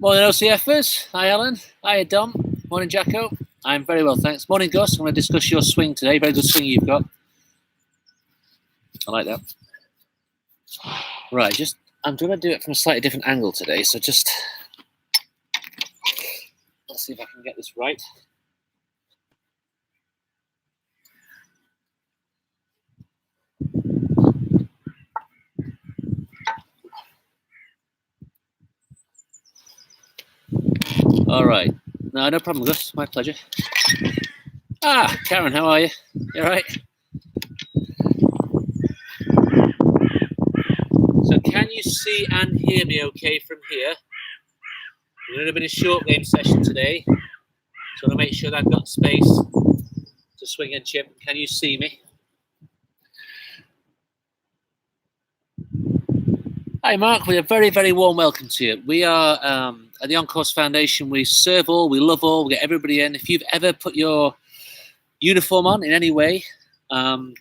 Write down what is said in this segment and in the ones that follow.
Morning, OCFers. Hi, Alan. Hi, Dom. Morning, Jacko. I'm very well, thanks. Morning, Gus. I'm going to discuss your swing today. Very good swing you've got. I like that. Right, I'm going to do it from a slightly different angle today, so let's see if I can get this right. All right. No problem, Gus. My pleasure. Karen, how are you? You all right? So can you see and hear me okay from here? We're doing a bit of short game session today. So I want to make sure that I've got space to swing and chip. Can you see me? Hi, Mark. We are very, very warm welcome to you. We are at the On-Course Foundation. We serve all, we love all, we get everybody in. If you've ever put your uniform on in any way, and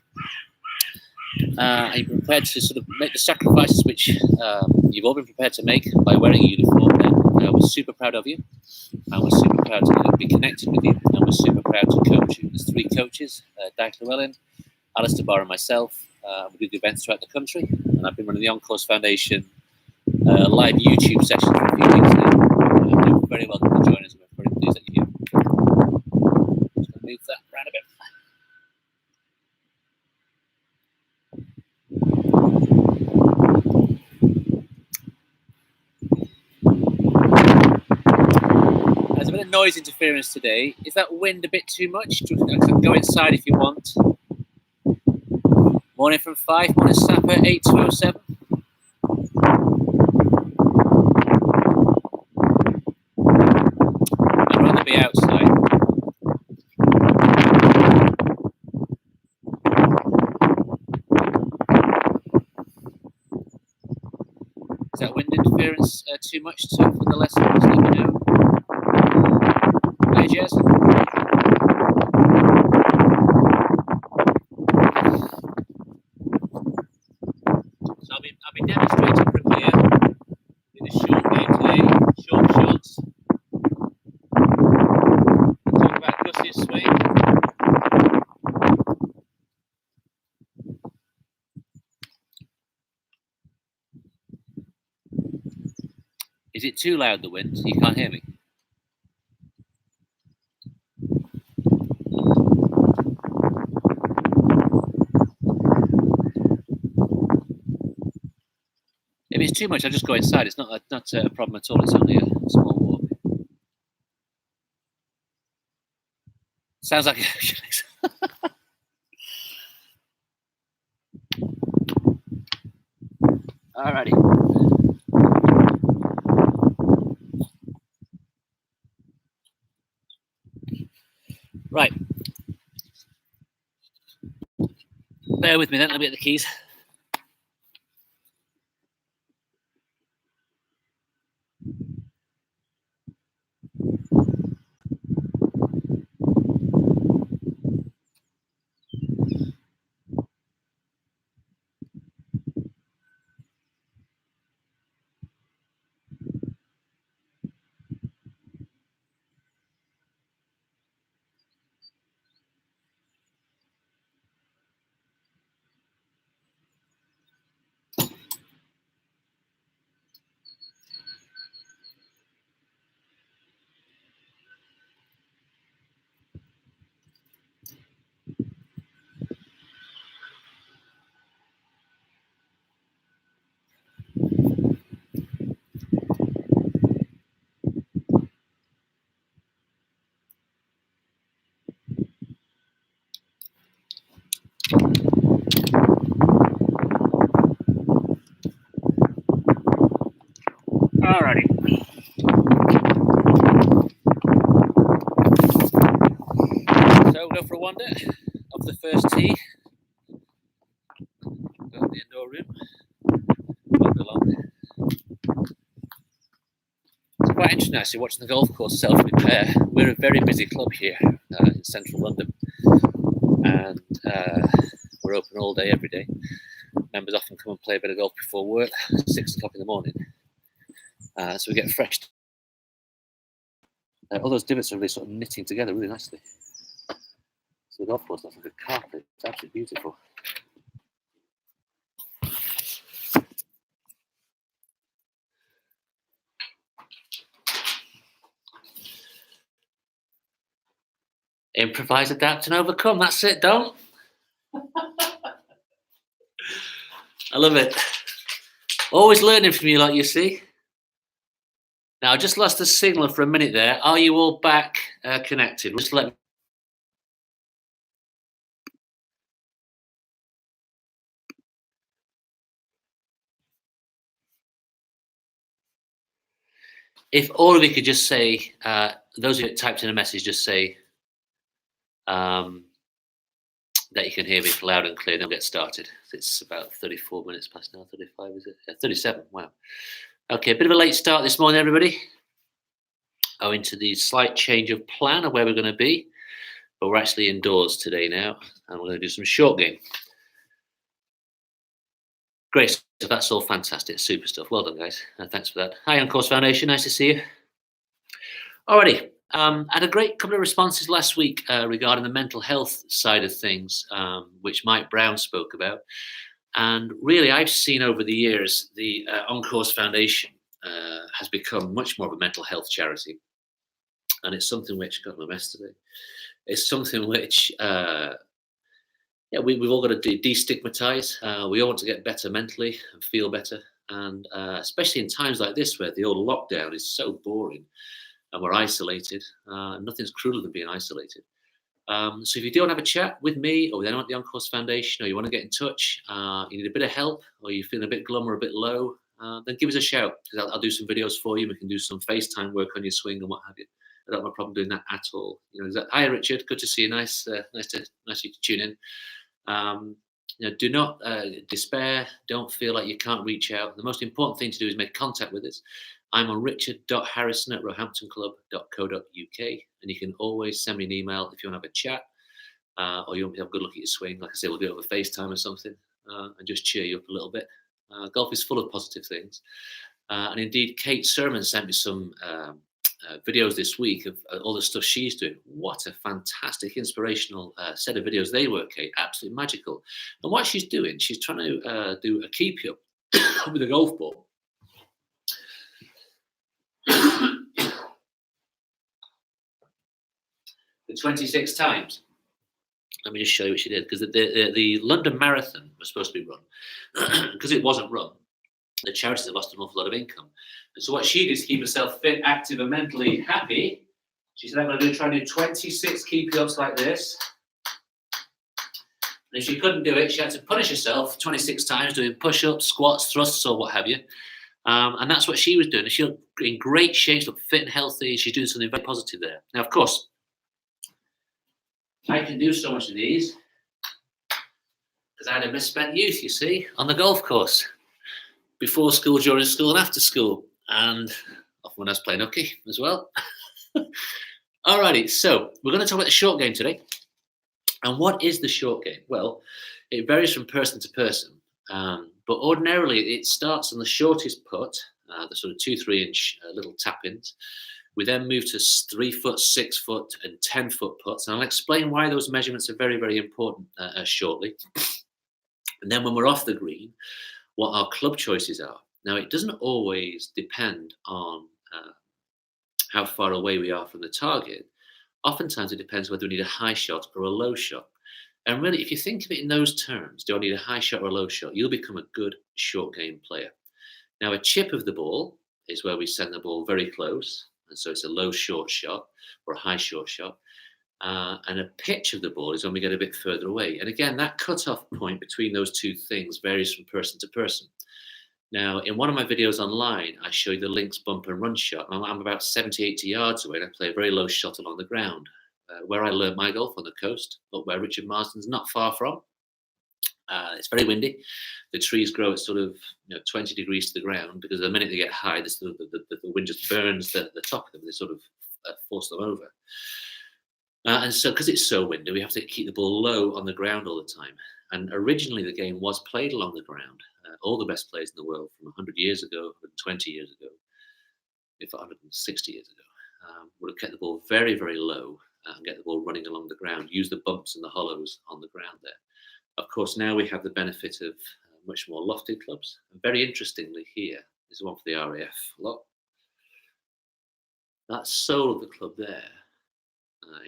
you're prepared to sort of make the sacrifices which you've all been prepared to make by wearing a uniform, then we're super proud of you. And we're super proud to be connected with you. And we're super proud to coach you. There's 3 coaches, Dyke Llewellyn, Alistair Barr and myself. We do events throughout the country, and I've been running the On-Course Foundation live YouTube sessions for a few weeks now. You're very welcome to join us. We're very pleased that you're here. Just going to move that around a bit. There's a bit of noise interference today. Is that wind a bit too much? I can go inside if you want. Morning from 5, morning Sapper 8207. I'd rather be outside. Is that wind interference too much for the lesson? Just let me know. Hi, Jez. I'll be demonstrating from here in a short game today, short shots. Talk about Gus's swing. Is it too loud, the wind? You can't hear me? If it's too much, I'll just go inside. It's not a problem at all. It's only a small walk. Sounds like Alrighty. Right. Bear with me then. Let me get the keys. Alrighty. So we'll go for a wander of the first tee. Go to the indoor room. Wander along. It's quite interesting actually watching the golf course self-repair. We're a very busy club here in central London, and we're open all day, every day. Members often come and play a bit of golf before work, 6 o'clock in the morning. So we get fresh All those divots are really sort of knitting together really nicely. So the golf course looks like a carpet. It's absolutely beautiful. Improvise, adapt, and overcome. That's it, don't. I love it. Always learning from you, like you see. Now, I just lost the signal for a minute there. Are you all back connected? Just let me. If all of you could just say, those of you that typed in a message, just say that you can hear me loud and clear, then we'll get started. It's about 34 minutes past now, 35, is it? 37, wow. Okay, a bit of a late start this morning, everybody. Owing to the slight change of plan of where we're going to be, but we're actually indoors today now, and we're going to do some short game. Great stuff, that's all fantastic, super stuff. Well done, guys. Thanks for that. Hi, On Course Foundation, nice to see you. Alrighty, had a great couple of responses last week regarding the mental health side of things, which Mike Brown spoke about. And really, I've seen over the years, the On Course Foundation has become much more of a mental health charity. And it's something which, got my mess today, it's something which, we've all got to destigmatize. We all want to get better mentally and feel better. And especially in times like this, where the old lockdown is so boring and we're isolated, nothing's crueler than being isolated. So if you don't have a chat with me or with anyone at the On Course Foundation, or you want to get in touch, you need a bit of help, or you're feeling a bit glum or a bit low, then give us a shout, because I'll do some videos for you. We can do some FaceTime work on your swing and what have you. I don't have a problem doing that at all. Hi Richard, good to see you. Nice to tune in. Do not despair. Don't feel like you can't reach out. The most important thing to do is make contact with us. I'm on richard.harrison at roehamptonclub.co.uk, and you can always send me an email if you want to have a chat, or you want to have a good look at your swing. Like I say, we'll do it over FaceTime or something, and just cheer you up a little bit. Golf is full of positive things, and indeed, Kate Sermon sent me some videos this week of all the stuff she's doing. What a fantastic, inspirational set of videos they were, Kate. Absolutely magical. And what she's doing, she's trying to do a keep up with a golf ball. 26 times. Let me just show you what she did, because the London Marathon was supposed to be run. Because it wasn't run, the charities have lost an awful lot of income. And so what she did to keep herself fit, active, and mentally happy, she said, I'm going to try and do 26 keep-ups like this. And if she couldn't do it, she had to punish herself 26 times doing push-ups, squats, thrusts, or what have you. And that's what she was doing. She looked in great shape, she looked fit and healthy. She's doing something very positive there. Now, of course, I can do so much of these because I had a misspent youth, you see, on the golf course. Before school, during school, and after school. And often when I was playing hooky as well. Alrighty, so we're going to talk about the short game today. And what is the short game? Well, it varies from person to person. But ordinarily, it starts on the shortest putt, the sort of 2-3 inch little tap-ins. We then move to 3 foot, 6 foot, and 10 foot putts. And I'll explain why those measurements are very, very important shortly. And then when we're off the green, what our club choices are. Now, it doesn't always depend on how far away we are from the target. Oftentimes, it depends whether we need a high shot or a low shot. And really, if you think of it in those terms, do I need a high shot or a low shot? You'll become a good short game player. Now, a chip of the ball is where we send the ball very close. And so it's a low short shot or a high short shot. And a pitch of the ball is when we get a bit further away. And again, that cutoff point between those two things varies from person to person. Now, in one of my videos online, I show you the links bump and run shot. I'm about 70, 80 yards away, and I play a very low shot along the ground. Where I learned my golf on the coast, up where Richard Marsden's not far from. It's very windy. The trees grow at sort of 20 degrees to the ground, because the minute they get high, the wind just burns the top of them. They sort of force them over. And so, because it's so windy, we have to keep the ball low on the ground all the time. And originally, the game was played along the ground. All the best players in the world from 100 years ago, 120 years ago, if 160 years ago, would have kept the ball very, very low and get the ball running along the ground, use the bumps and the hollows on the ground there. Of course, now we have the benefit of much more lofted clubs. And very interestingly here, this is one for the RAF. Look, that sole of the club there,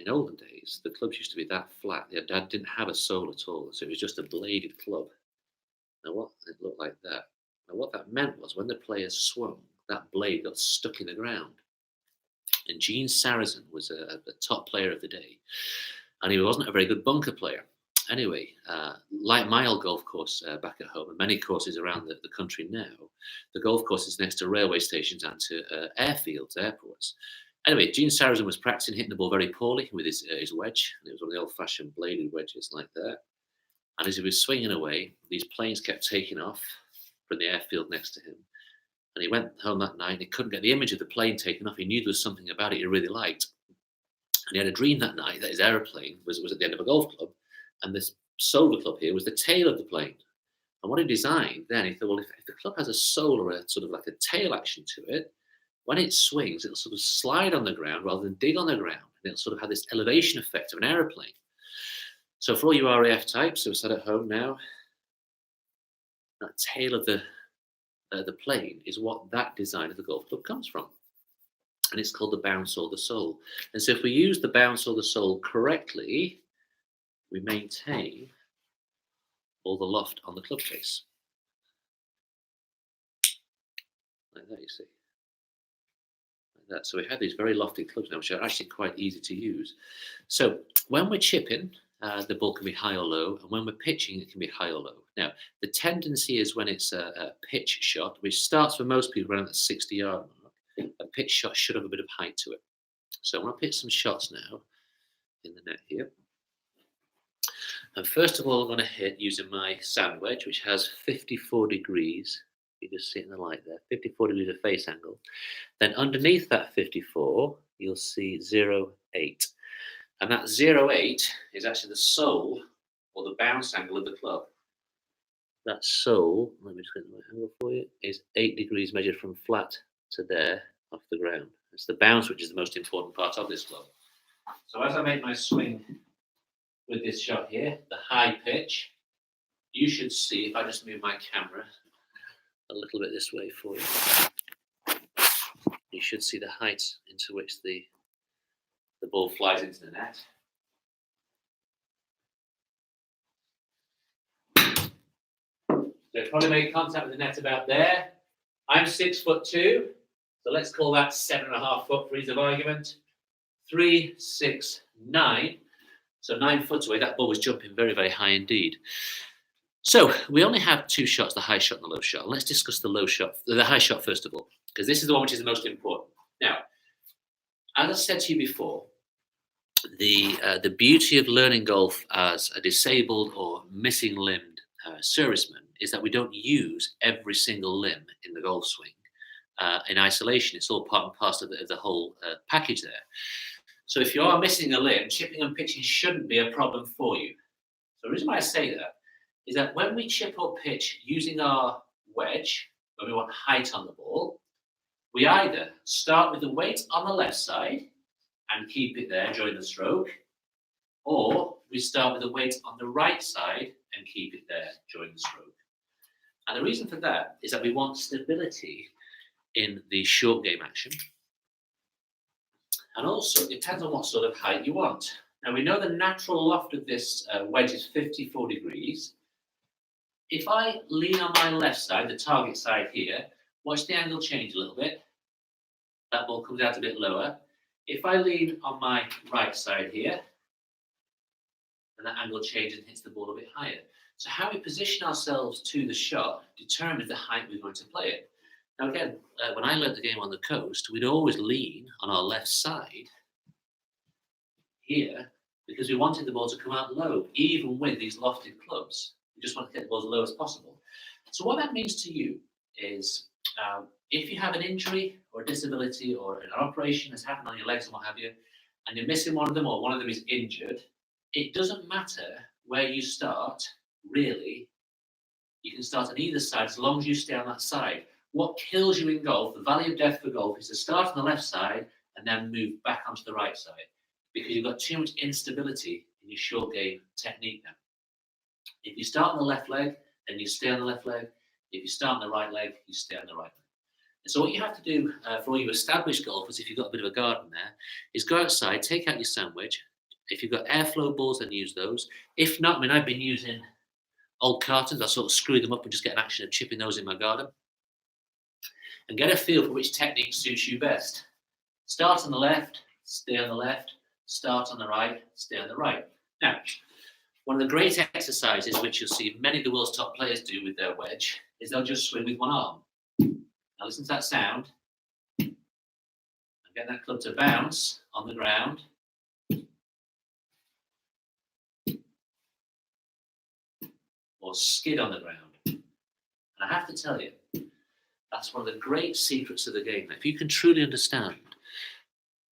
in olden days, the clubs used to be that flat. They didn't have a sole at all, so it was just a bladed club. Now what it looked like that. Now what that meant was when the players swung, that blade got stuck in the ground. And Gene Sarrazin was a top player of the day, and he wasn't a very good bunker player. Anyway, like my old golf course back at home, and many courses around the country now, the golf course is next to railway stations and to airfields, airports. Anyway, Gene Sarrazin was practicing hitting the ball very poorly with his wedge, and it was one of the old-fashioned bladed wedges like that. And as he was swinging away, these planes kept taking off from the airfield next to him. And he went home that night and he couldn't get the image of the plane taking off. He knew there was something about it he really liked. And he had a dream that night that his aeroplane was at the end of a golf club, and this solar club here was the tail of the plane. And what he designed then, he thought, well, if the club has a soul or a sort of like a tail action to it, when it swings, it'll sort of slide on the ground rather than dig on the ground. And it'll sort of have this elevation effect of an aeroplane. So for all you RAF types who are sat at home now, that tail of the plane is what that design of the golf club comes from. And it's called the bounce or the sole. And so if we use the bounce or the sole correctly, we maintain all the loft on the club face. Like that, you see. Like that. So we have these very lofty clubs now, which are actually quite easy to use. So when we're chipping, the ball can be high or low, and when we're pitching, it can be high or low. Now, the tendency is when it's a pitch shot, which starts for most people around that 60-yard mark, a pitch shot should have a bit of height to it. So I'm going to pitch some shots now in the net here. And first of all, I'm going to hit using my sand wedge, which has 54 degrees. You just see it in the light there, 54 degrees of face angle. Then underneath that 54, you'll see 0.8. And that 0.8 is actually the sole or the bounce angle of the club. That sole, let me just get the right angle for you, is 8 degrees measured from flat to there off the ground. It's the bounce which is the most important part of this club. So as I make my swing with this shot here, the high pitch, you should see, if I just move my camera a little bit this way for you, you should see the height into which the ball flies into the net. So probably make contact with the net about there. I'm 6'2", so let's call that 7.5 foot for ease of argument. 3, 6, 9. So 9 foot away, that ball was jumping very, very high indeed. So we only have 2 shots, the high shot and the low shot. Let's discuss the high shot first of all, because this is the one which is the most important. Now, as I said to you before, the beauty of learning golf as a disabled or missing limbed serviceman is that we don't use every single limb in the golf swing in isolation. It's all part and parcel of the whole package there. So if you are missing a limb, chipping and pitching shouldn't be a problem for you. So the reason why I say that is that when we chip or pitch using our wedge, when we want height on the ball, we either start with the weight on the left side and keep it there during the stroke, or we start with the weight on the right side and keep it there during the stroke. And the reason for that is that we want stability in the short game action. And also, it depends on what sort of height you want. Now, we know the natural loft of this wedge is 54 degrees. If I lean on my left side, the target side here, watch the angle change a little bit. That ball comes out a bit lower. If I lean on my right side here, then that angle changes and hits the ball a bit higher. So how we position ourselves to the shot determines the height we're going to play it. Now again, when I learned the game on the coast, we'd always lean on our left side here because we wanted the ball to come out low, even with these lofted clubs. We just want to get the ball as low as possible. So what that means to you is if you have an injury or a disability or an operation that's happened on your legs and what have you, and you're missing one of them or one of them is injured, it doesn't matter where you start, really. You can start on either side as long as you stay on that side. What kills you in golf, the valley of death for golf, is to start on the left side and then move back onto the right side, because you've got too much instability in your short game technique now. If you start on the left leg, then you stay on the left leg. If you start on the right leg, you stay on the right leg. And so what you have to do for all you established golfers, if you've got a bit of a garden there, is go outside, take out your sand wedge. If you've got airflow balls, then use those. If not, I mean, I've been using old cartons. I sort of screw them up and just get an action of chipping those in my garden. And get a feel for which technique suits you best. Start on the left, stay on the left, start on the right, stay on the right. Now, one of the great exercises which you'll see many of the world's top players do with their wedge is they'll just swing with one arm. Now listen to that sound. And get that club to bounce on the ground. Or skid on the ground. And I have to tell you, that's one of the great secrets of the game. If you can truly understand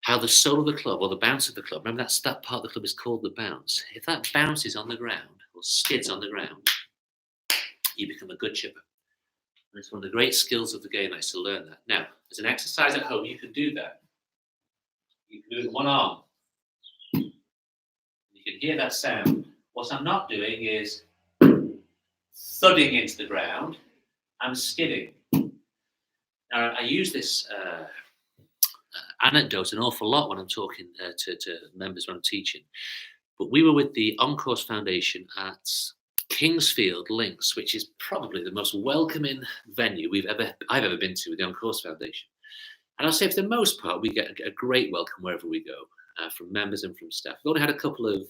how the sole of the club or the bounce of the club, remember that part of the club is called the bounce. If that bounces on the ground or skids on the ground, you become a good chipper. And it's one of the great skills of the game, I used to learn that. Now, as an exercise at home, you can do that. You can do it with one arm. You can hear that sound. What I'm not doing is thudding into the ground. I'm skidding. Now, I use this anecdote an awful lot when I'm talking to members when I'm teaching. But we were with the On-Course Foundation at Kingsfield Links, which is probably the most welcoming venue I've ever been to with the On-Course Foundation. And I'll say for the most part, we get a great welcome wherever we go, from members and from staff. We've only had a couple of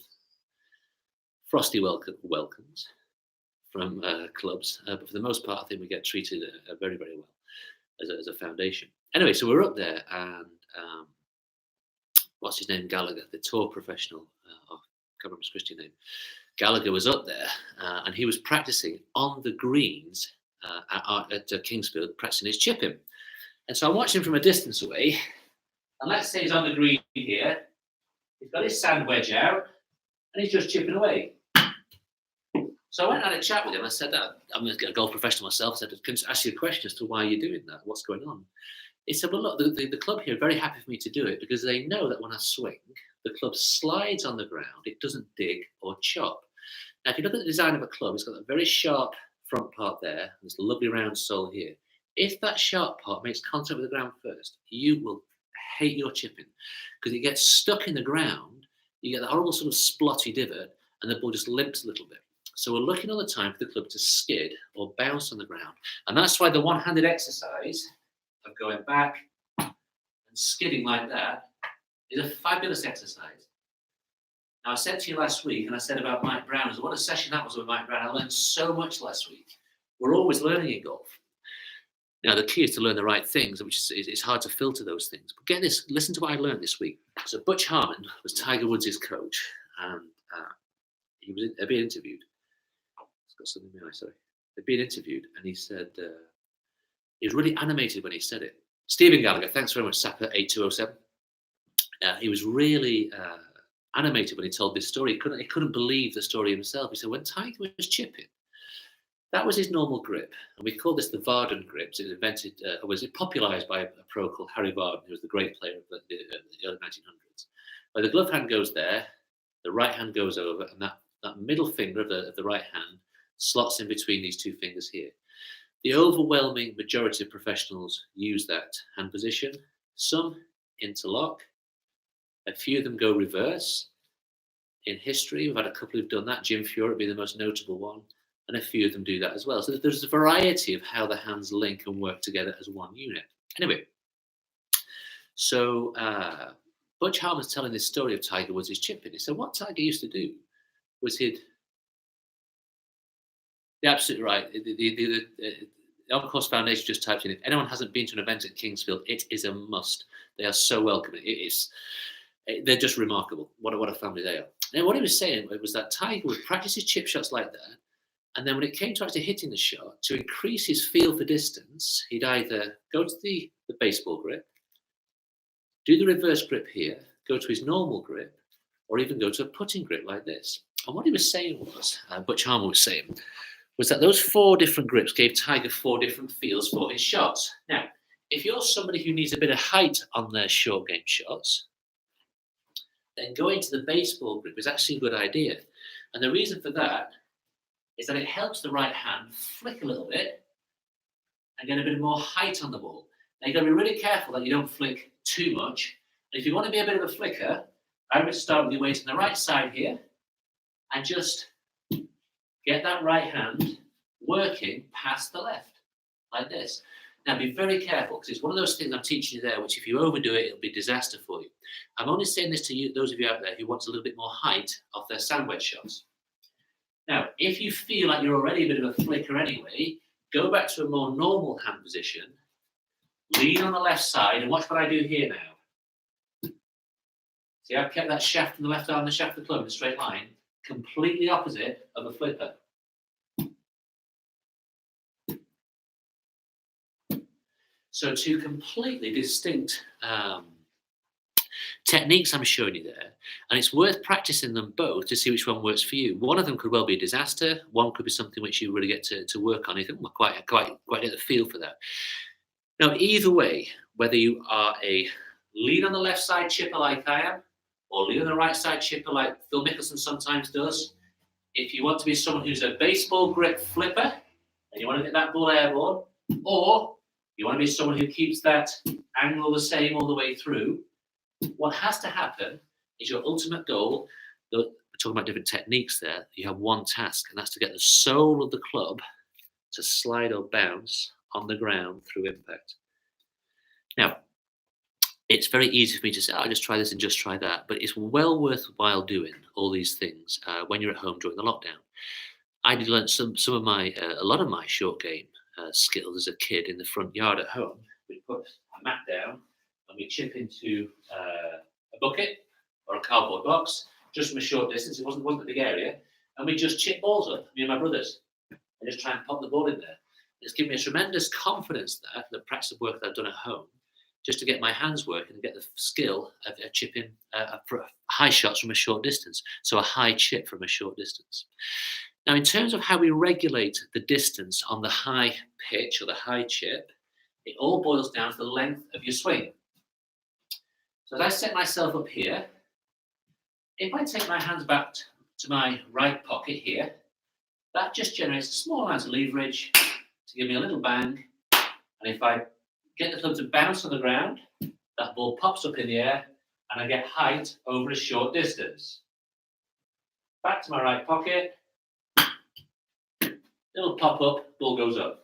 frosty welcomes from clubs, but for the most part, I think we get treated very, very well as a foundation. Anyway, so we're up there, and what's his name, Gallagher, the tour professional, I can't remember his Christian name. Gallagher was up there, and he was practicing on the greens at Kingsfield, practicing his chipping. And so I'm watching from a distance away, and let's say he's on the green here. He's got his sand wedge out, and he's just chipping away. So I went and had a chat with him. I said, I'm a golf professional myself. I said, can I ask you a question as to why you're doing that? What's going on? He said, well, look, the club here are very happy for me to do it because they know that when I swing, the club slides on the ground. It doesn't dig or chop. Now, if you look at the design of a club, it's got a very sharp front part there. This lovely round sole here. If that sharp part makes contact with the ground first, you will hate your chipping because it gets stuck in the ground. You get the horrible sort of splotty divot, and the ball just limps a little bit. So we're looking all the time for the club to skid or bounce on the ground. And that's why the one-handed exercise of going back and skidding like that is a fabulous exercise. Now, I said to you last week, and I said about Mike Brown, what a session that was with Mike Brown. I learned so much last week. We're always learning in golf. Now, the key is to learn the right things, which is it's hard to filter those things. But get this, listen to what I learned this week. So Butch Harmon was Tiger Woods' coach, and he was being interviewed. Got something in my eye, sorry. They'd been interviewed, and he said he was really animated when he said it. Stephen Gallagher, thanks very much, Sapper 8207. He was really animated when he told this story. He couldn't believe the story himself. He said when Tiger was chipping, that was his normal grip, and we call this the Varden grips. It was popularised by a pro called Harry Varden, who was the great player of the early 1900s. Where the glove hand goes there, the right hand goes over, and that middle finger of the right hand slots in between these two fingers here. The overwhelming majority of professionals use that hand position. Some interlock. A few of them go reverse. In history, we've had a couple who've done that. Jim Furyk would be the most notable one. And a few of them do that as well. So there's a variety of how the hands link and work together as one unit. Anyway, so Butch Harmon's telling this story of Tiger Woods' chipping. He said what Tiger used to do was you're absolutely right. The On-Course Foundation just typed in, if anyone hasn't been to an event at Kingsfield, it is a must. They are so welcoming. They're just remarkable. What a family they are. And what he was saying was that Tiger would practice his chip shots like that, and then when it came to actually hitting the shot, to increase his feel for distance, he'd either go to the baseball grip, do the reverse grip here, go to his normal grip, or even go to a putting grip like this. And what he was saying was, Butch Harmon was saying, was that those 4 different grips gave Tiger 4 different feels for his shots. Now, if you're somebody who needs a bit of height on their short game shots, then going to the baseball grip is actually a good idea. And the reason for that is that it helps the right hand flick a little bit and get a bit more height on the ball. Now, you've got to be really careful that you don't flick too much. And if you want to be a bit of a flicker, I would start with your weight on the right side here and just get that right hand working past the left, like this. Now, be very careful, because it's one of those things I'm teaching you there, which if you overdo it, it'll be disaster for you. I'm only saying this to you, those of you out there who want a little bit more height off their sandwich shots. Now, if you feel like you're already a bit of a flicker anyway, go back to a more normal hand position, lean on the left side, and watch what I do here now. See, I've kept that shaft from the left arm, the shaft of the club in a straight line, completely opposite of a flipper. So two completely distinct techniques I'm showing you there, and it's worth practicing them both to see which one works for you. One of them could well be a disaster. One could be something which you really get to work on. You think, well, quite get the feel for that. Now, either way, whether you are a lean on the left side chipper like I am, or lean on the right side chipper like Phil Mickelson sometimes does, if you want to be someone who's a baseball grip flipper and you want to get that ball airborne, or you want to be someone who keeps that angle the same all the way through, what has to happen is your ultimate goal. We're talking about different techniques there. You have one task, and that's to get the sole of the club to slide or bounce on the ground through impact. Now, it's very easy for me to say, I'll just try this and just try that, but it's well worthwhile doing all these things when you're at home during the lockdown. I did learn a lot of my short game skills as a kid in the front yard at home. We put a mat down and we chip into a bucket or a cardboard box just from a short distance. It wasn't a big area, and we just chip balls up, me and my brothers, and just try and pop the ball in there. It's given me a tremendous confidence that the practice of work that I've done at home, just to get my hands working and get the skill of chipping high shots from a short distance. So a high chip from a short distance. Now, in terms of how we regulate the distance on the high pitch or the high chip, it all boils down to the length of your swing. So as I set myself up here, if I take my hands back to my right pocket here, that just generates a small amount of leverage to give me a little bang. And if I get the club to bounce on the ground, that ball pops up in the air and I get height over a short distance. Back to my right pocket, it'll pop up, ball goes up.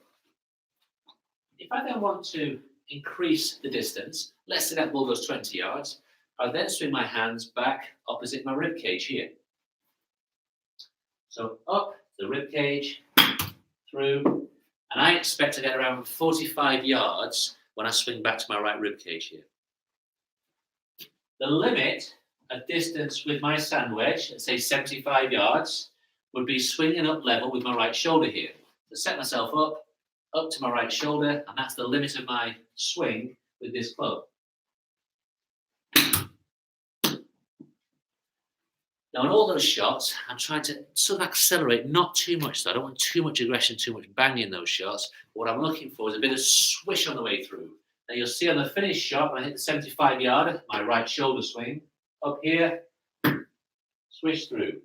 If I then want to increase the distance, let's say that ball goes 20 yards, I'll then swing my hands back opposite my rib cage here. So up the rib cage, through, and I expect to get around 45 yards when I swing back to my right rib cage here. The limit of distance with my sand wedge, let's say 75 yards, would be swinging up level with my right shoulder here. So set myself up to my right shoulder, and that's the limit of my swing with this club. Now, in all those shots, I'm trying to sort of accelerate, not too much, so I don't want too much aggression, too much banging in those shots. What I'm looking for is a bit of swish on the way through. Now, you'll see on the finish shot, when I hit the 75 yard, my right shoulder swing, up here, swish through.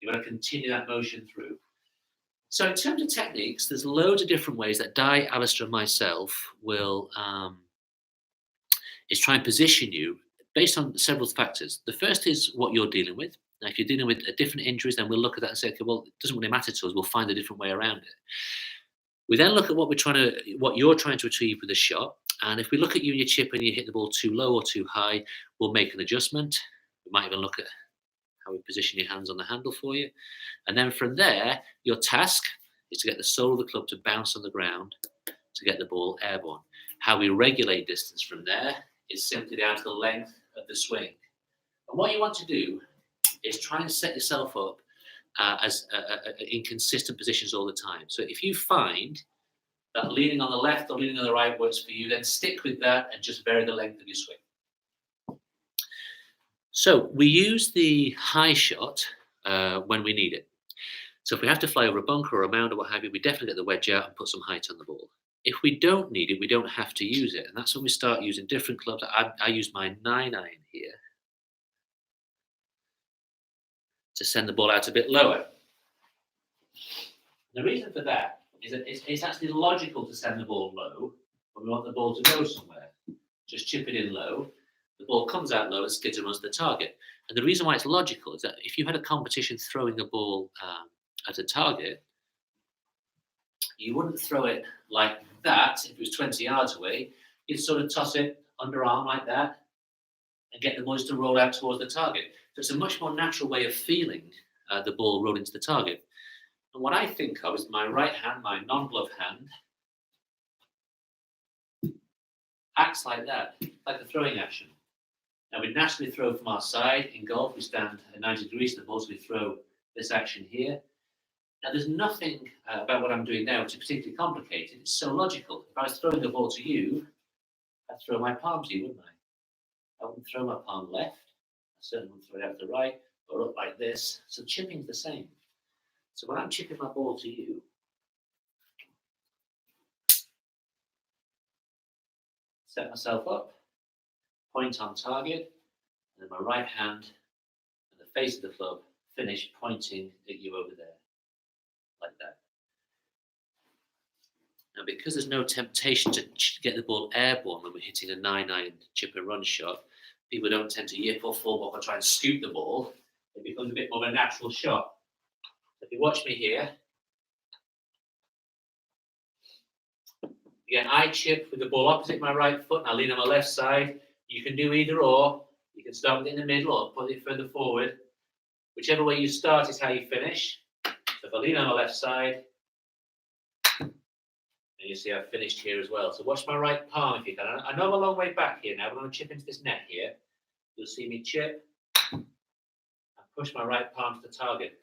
You've got to continue that motion through. So in terms of techniques, there's loads of different ways that Di, Alistair, and myself will is try and position you based on several factors. The first is what you're dealing with. Now, if you're dealing with different injuries, then we'll look at that and say, okay, well, it doesn't really matter to us. We'll find a different way around it. We then look at what you're trying to achieve with the shot. And if we look at you and your chip and you hit the ball too low or too high, we'll make an adjustment. We might even look at how we position your hands on the handle for you. And then from there, your task is to get the sole of the club to bounce on the ground to get the ball airborne. How we regulate distance from there is simply down to the length of the swing. And what you want to do is try and set yourself up in consistent positions all the time. So if you find that leaning on the left or leaning on the right works for you, then stick with that and just vary the length of your swing. So we use the high shot when we need it. So if we have to fly over a bunker or a mound or what have you, we definitely get the wedge out and put some height on the ball. If we don't need it, we don't have to use it. And that's when we start using different clubs. I use my 9-iron here to send the ball out a bit lower. The reason for that is that it's actually logical to send the ball low when we want the ball to go somewhere. Just chip it in low. The ball comes out low and skids and runs to the target. And the reason why it's logical is that if you had a competition throwing a ball at a target, you wouldn't throw it like that if it was 20 yards away. You'd sort of toss it underarm like that and get the ball to roll out towards the target. So it's a much more natural way of feeling the ball roll into the target. And what I think of is my right hand, my non-gloved hand, acts like that, like a throwing action. Now we naturally throw from our side. In golf, we stand at 90 degrees to the ball, so we throw this action here. Now, there's nothing about what I'm doing now which is particularly complicated. It's so logical. If I was throwing the ball to you, I'd throw my palm to you, wouldn't I? I wouldn't throw my palm left. I certainly wouldn't throw it out to the right or up like this. So chipping's the same. So when I'm chipping my ball to you, set myself up, point on target, and then my right hand and the face of the club finish pointing at you over there. Like that. Now, because there's no temptation to get the ball airborne when we're hitting a 9-iron chip and run shot, people don't tend to yip or fall back or try and scoop the ball. It becomes a bit more of a natural shot. So if you watch me here, again, I chip with the ball opposite my right foot and I lean on my left side. You can do either or. You can start with it in the middle or put it further forward. Whichever way you start is how you finish. So if I lean on the left side, and you see I've finished here as well. So watch my right palm if you can. I know I'm a long way back here now, but I'm going to chip into this net here. You'll see me chip and push my right palm to the target.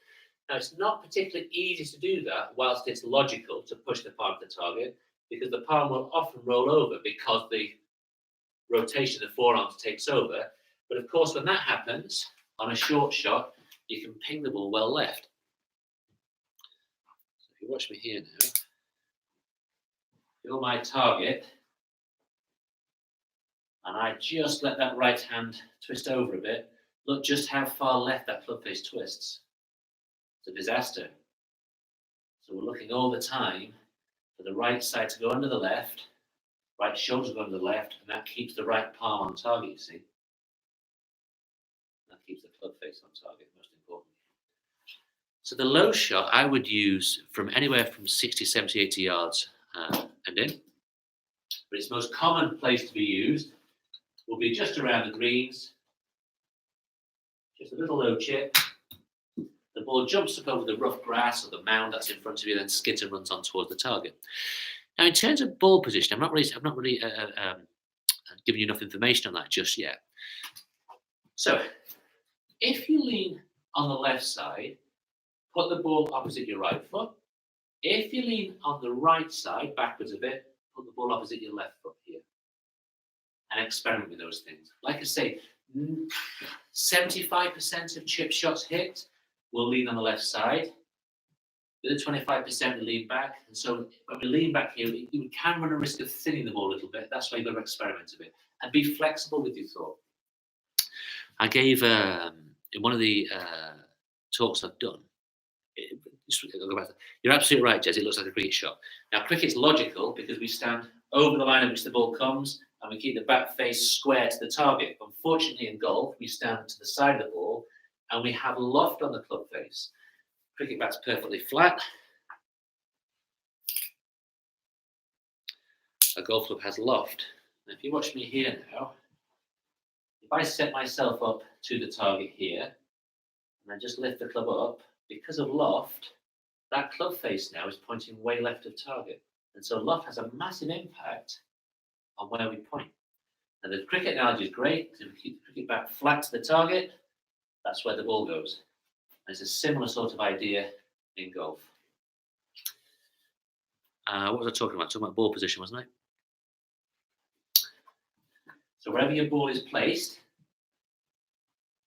Now, it's not particularly easy to do that whilst it's logical to push the palm to the target, because the palm will often roll over because the rotation of the forearms takes over. But of course, when that happens on a short shot, you can ping the ball well left. If you watch me here now, feel my target, and I just let that right hand twist over a bit. Look just how far left that club face twists. It's a disaster. So we're looking all the time for the right side to go under the left, right shoulder to go under the left, and that keeps the right palm on target, you see. That keeps the club face on target, most importantly. So the low shot I would use from anywhere from 60, 70, 80 yards and in. But its most common place to be used will be just around the greens. Just a little low chip. The ball jumps up over the rough grass or the mound that's in front of you, then skids and runs on towards the target. Now, in terms of ball position, I'm not really giving you enough information on that just yet. So, if you lean on the left side, put the ball opposite your right foot. If you lean on the right side, backwards a bit, put the ball opposite your left foot here. And experiment with those things. Like I say, 75% of chip shots hit will lean on the left side. The other 25% will lean back. And so when we lean back here, we can run a risk of thinning the ball a little bit. That's why you've got to experiment a bit. And be flexible with your thought. I gave, in one of the talks I've done, you're absolutely right, Jez. It looks like a cricket shot. Now, cricket's logical because we stand over the line at which the ball comes and we keep the back face square to the target. Unfortunately, in golf, we stand to the side of the ball and we have loft on the club face. Cricket bat's perfectly flat. A golf club has loft. Now, if you watch me here now, if I set myself up to the target here and I just lift the club up, because of loft, that club face now is pointing way left of target. And so loft has a massive impact on where we point. And the cricket analogy is great because if we keep the cricket bat flat to the target, that's where the ball goes. And it's a similar sort of idea in golf. What was I talking about? Talking about ball position, wasn't I? So wherever your ball is placed,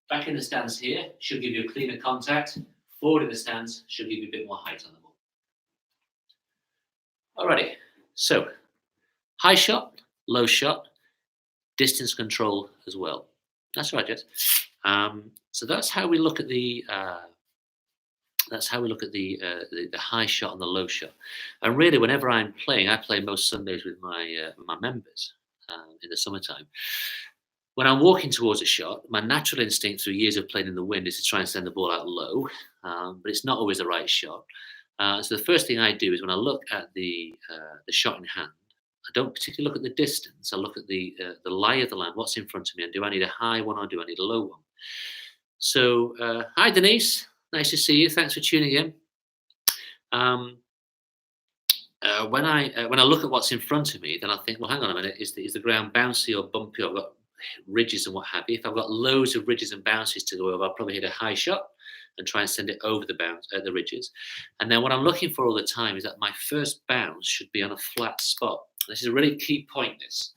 back in the stance here should give you a cleaner contact. Forward in the stance should give you a bit more height on the ball. Alrighty, so High shot, low shot, distance control as well. That's right, Jess. So that's how we look at the high shot and the low shot. And really, whenever I'm playing, I play most Sundays with my members in the summertime. When I'm walking towards a shot, my natural instinct through years of playing in the wind is to try and send the ball out low, but it's not always the right shot. So the first thing I do is when I look at the shot in hand, I don't particularly look at the distance. I look at the lie of the land, what's in front of me, and do I need a high one or do I need a low one? So, hi Denise, nice to see you. Thanks for tuning in. When I look at what's in front of me, then I think, well, hang on a minute, is the ground bouncy or bumpy? Or I've got ridges and what have you. If I've got loads of ridges and bounces to go over, I'll probably hit a high shot and try and send it over the ridges. And then what I'm looking for all the time is that my first bounce should be on a flat spot. This is a really key point, this,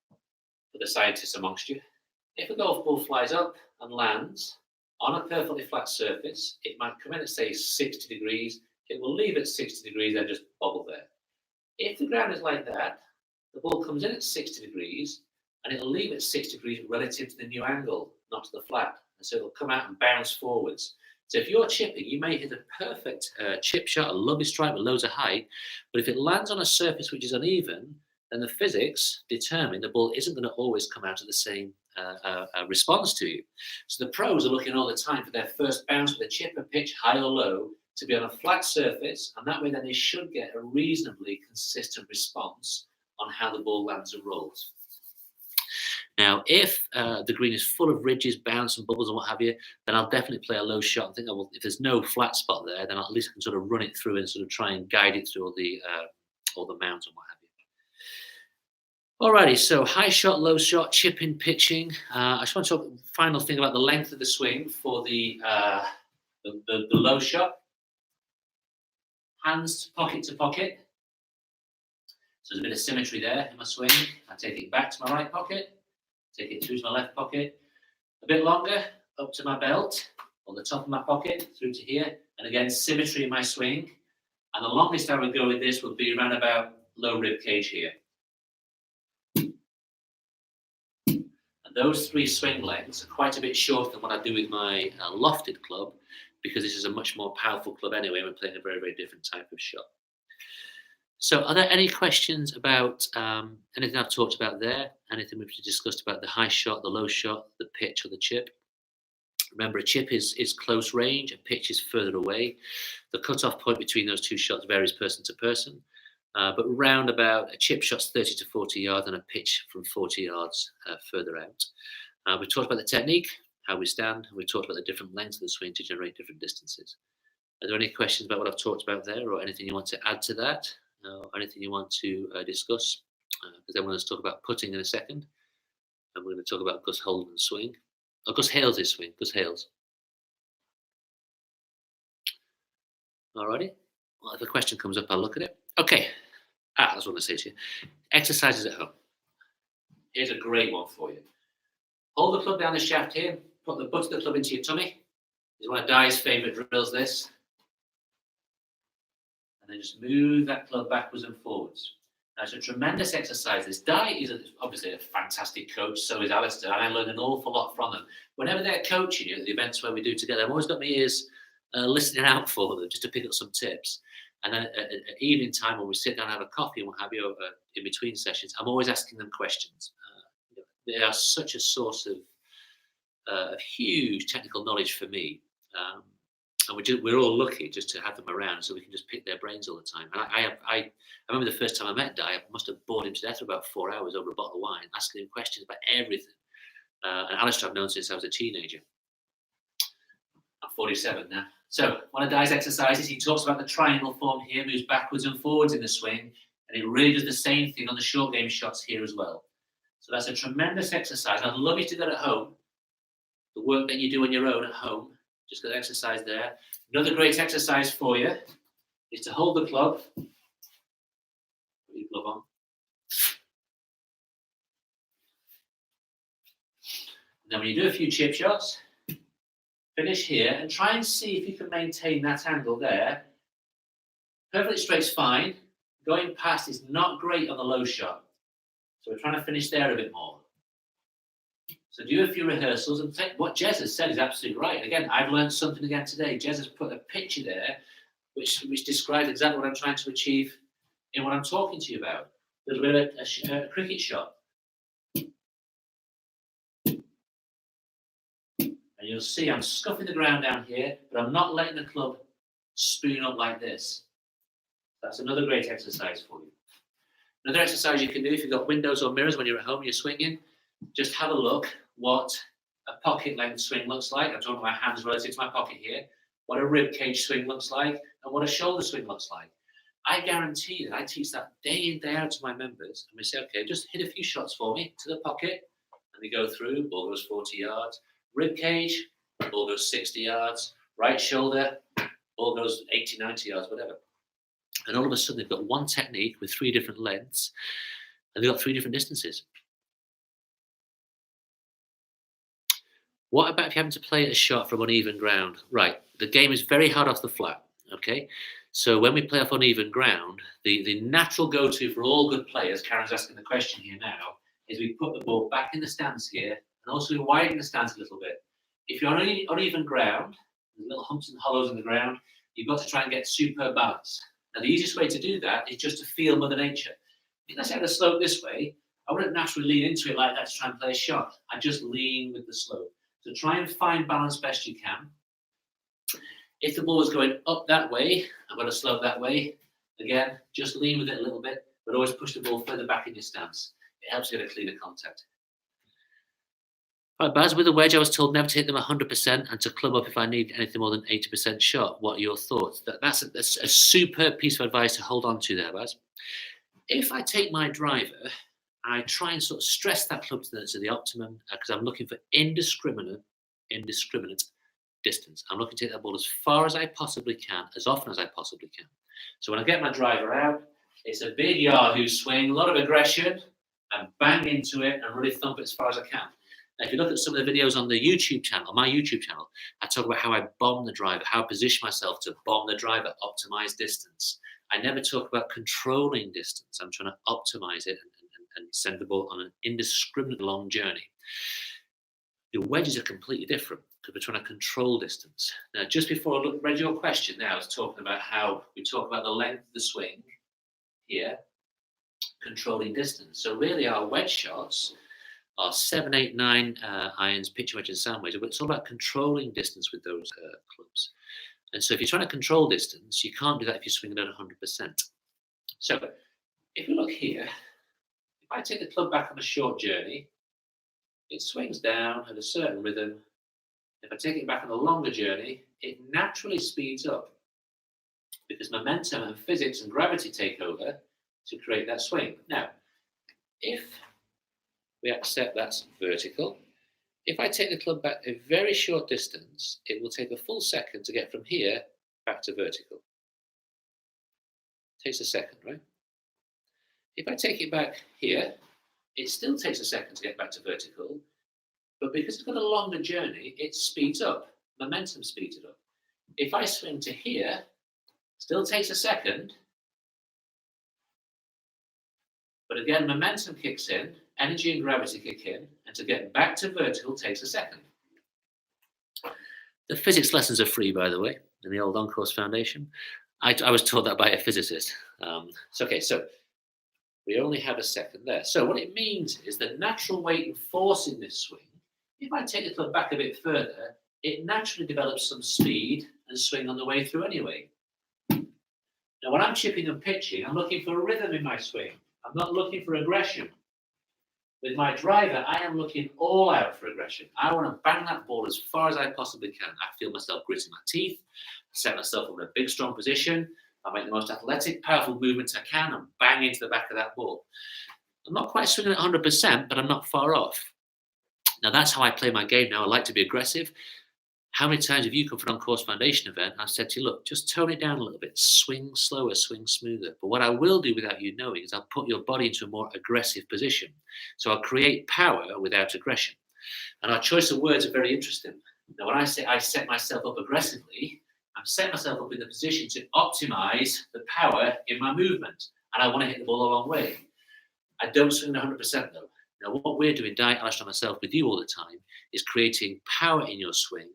for the scientists amongst you. If a golf ball flies up and lands on a perfectly flat surface, it might come in at, say, 60 degrees. It will leave at 60 degrees and just bobble there. If the ground is like that, the ball comes in at 60 degrees and it'll leave at 60 degrees relative to the new angle, not to the flat. And so it'll come out and bounce forwards. So if you're chipping, you may hit a perfect chip shot, a lovely strike with loads of height, but if it lands on a surface which is uneven, then the physics determine the ball isn't going to always come out at the same response to you. So the pros are looking all the time for their first bounce with a chip and pitch, high or low, to be on a flat surface, and that way then they should get a reasonably consistent response on how the ball lands and rolls. Now, if the green is full of ridges, bounce and bubbles and what have you, then I'll definitely play a low shot and think, oh, well, if there's no flat spot there, then at least I can sort of run it through and sort of try and guide it through all the mounds and what have you. Alrighty, so high shot, low shot, chipping, pitching. I just want to talk final thing about the length of the swing for the low shot. Hands pocket to pocket. So there's a bit of symmetry there in my swing. I take it back to my right pocket, take it through to my left pocket, a bit longer up to my belt, on the top of my pocket, through to here, and again, symmetry in my swing. And the longest I would go with this would be around about low rib cage here. And those three swing lengths are quite a bit shorter than what I do with my lofted club, because this is a much more powerful club anyway, and we're playing a very, very different type of shot. So are there any questions about anything I've talked about there? Anything we've discussed about the high shot, the low shot, the pitch or the chip? Remember, a chip is close range, a pitch is further away. The cutoff point between those two shots varies person to person, but round about a chip shot's 30 to 40 yards and a pitch from 40 yards further out. We talked about the technique, how we stand, and we talked about the different lengths of the swing to generate different distances. Are there any questions about what I've talked about there, or anything you want to add to that? Anything you want to discuss? Because then we're going to talk about putting in a second, and we're going to talk about Gus Holden's swing. Oh, Gus Hales' swing. Gus Hales. Alrighty. Well, if a question comes up, I'll look at it. Okay. That's what I want to say to you. Exercises at home. Here's a great one for you. Hold the club down the shaft here. Put the butt of the club into your tummy. This is one of Di's favourite drills, this. And then just move that club backwards and forwards. Now, it's a tremendous exercise. This Di is obviously a fantastic coach, so is Alistair, and I learned an awful lot from them. Whenever they're coaching you at the events where we do together, I've always got my ears listening out for them just to pick up some tips. And then at evening time when we sit down and have a coffee and what have you in between sessions, I'm always asking them questions. They are such a source of huge technical knowledge for me. And we're all lucky just to have them around so we can just pick their brains all the time. And I remember the first time I met Di, I must have bored him to death for about 4 hours over a bottle of wine, asking him questions about everything. And Alistair I've known since I was a teenager. I'm 47 now. So one of Di's exercises, he talks about the triangle form here, moves backwards and forwards in the swing, and it really does the same thing on the short game shots here as well. So that's a tremendous exercise. I'd love you to do that at home. The work that you do on your own at home, just got exercise there. Another great exercise for you is to hold the club. Put your glove on. And then when you do a few chip shots, finish here and try and see if you can maintain that angle there. Perfectly straight's fine. Going past is not great on the low shot. So we're trying to finish there a bit more. So do a few rehearsals and take what Jez has said is absolutely right. Again, I've learned something again today. Jez has put a picture there which describes exactly what I'm trying to achieve in what I'm talking to you about. A little bit of a cricket shot. And you'll see I'm scuffing the ground down here, but I'm not letting the club spoon up like this. That's another great exercise for you. Another exercise you can do if you've got windows or mirrors when you're at home and you're swinging, just have a look what a pocket length swing looks like. I'm talking about hands relative to my pocket here. What a rib cage swing looks like and what a shoulder swing looks like. I guarantee that I teach that day in, day out to my members. And we say, okay, just hit a few shots for me to the pocket. And they go through, ball goes 40 yards. Rib cage, ball goes 60 yards. Right shoulder, ball goes 80, 90 yards, whatever. And all of a sudden they've got one technique with 3 different lengths. And they've got 3 different distances. What about if you're having to play a shot from uneven ground? Right, the game is very hard off the flat, okay? So when we play off uneven ground, the natural go-to for all good players, Karen's asking the question here now, is we put the ball back in the stance here, and also we widen the stance a little bit. If you're on uneven ground, there's little humps and hollows in the ground, you've got to try and get superb balance. Now the easiest way to do that is just to feel Mother Nature. If let's have the slope this way, I wouldn't naturally lean into it like that to try and play a shot. I just lean with the slope. So try and find balance best you can. If the ball is going up that way, I'm going to slope that way. Again, just lean with it a little bit, but always push the ball further back in your stance. It helps get a cleaner contact. All right, Baz, with the wedge, I was told never to hit them 100% and to club up if I need anything more than 80% shot. What are your thoughts? That's a superb piece of advice to hold on to there, Baz. If I take my driver, I try and sort of stress that club to the optimum because I'm looking for indiscriminate distance. I'm looking to hit that ball as far as I possibly can, as often as I possibly can. So when I get my driver out, it's a big Yahoo swing, a lot of aggression, and bang into it and really thump it as far as I can. Now, if you look at some of the videos on the YouTube channel, my YouTube channel, I talk about how I bomb the driver, how I position myself to bomb the driver, optimize distance. I never talk about controlling distance. I'm trying to optimize it and send the ball on an indiscriminate long journey. The wedges are completely different because we're trying to control distance. Now, just before I read your question now, I was talking about how we talk about the length of the swing here, controlling distance. So really our wedge shots are 7, 8, 9 irons, pitch wedge and sand wedge, but it's all about controlling distance with those clubs. And so if you're trying to control distance, you can't do that if you're swinging at 100%. So if you look here, if I take the club back on a short journey, it swings down at a certain rhythm. If I take it back on a longer journey, it naturally speeds up because momentum and physics and gravity take over to create that swing. Now, if we accept that's vertical, if I take the club back a very short distance, it will take a full second to get from here back to vertical. Takes a second, right? If I take it back here, it still takes a second to get back to vertical, but because it's got a longer journey, it speeds up. Momentum speeds it up. If I swing to here, still takes a second, but again, momentum kicks in, energy and gravity kick in, and to get back to vertical takes a second. The physics lessons are free, by the way, in the old On-Course Foundation. I was taught that by a physicist. So we only have a second there. So what it means is the natural weight and force in this swing, if I take the club back a bit further, it naturally develops some speed and swing on the way through anyway. Now, when I'm chipping and pitching, I'm looking for a rhythm in my swing. I'm not looking for aggression. With my driver, I am looking all out for aggression. I want to bang that ball as far as I possibly can. I feel myself gritting my teeth. I set myself up in a big, strong position. I make the most athletic, powerful movements I can and bang into the back of that ball. I'm not quite swinging at 100%, but I'm not far off. Now, that's how I play my game now. I like to be aggressive. How many times have you come for an On-Course Foundation event and I've said to you, look, just tone it down a little bit, swing slower, swing smoother. But what I will do without you knowing is I'll put your body into a more aggressive position. So I'll create power without aggression. And our choice of words are very interesting. Now, when I say I set myself up aggressively, I'm setting myself up in the position to optimize the power in my movement. And I want to hit the ball a long way. I don't swing 100% though. Now, what we're doing, Di, Alistair, and myself, with you all the time, is creating power in your swing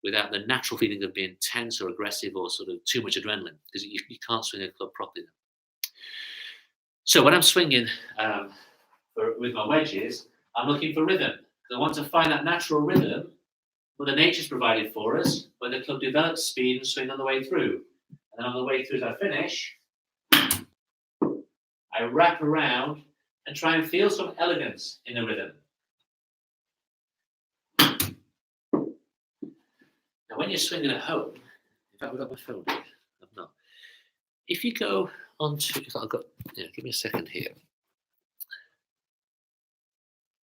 without the natural feeling of being tense or aggressive or sort of too much adrenaline, because you can't swing a club properly then. So when I'm swinging with my wedges, I'm looking for rhythm. I want to find that natural rhythm Mother Nature's provided for us, where the club develops speed and swing on the way through. And then on the way through, as I finish, I wrap around and try and feel some elegance in the rhythm. Now, when you're swinging at home, in fact, we've got my phone here. I've not. If you go onto, I've got, give me a second here.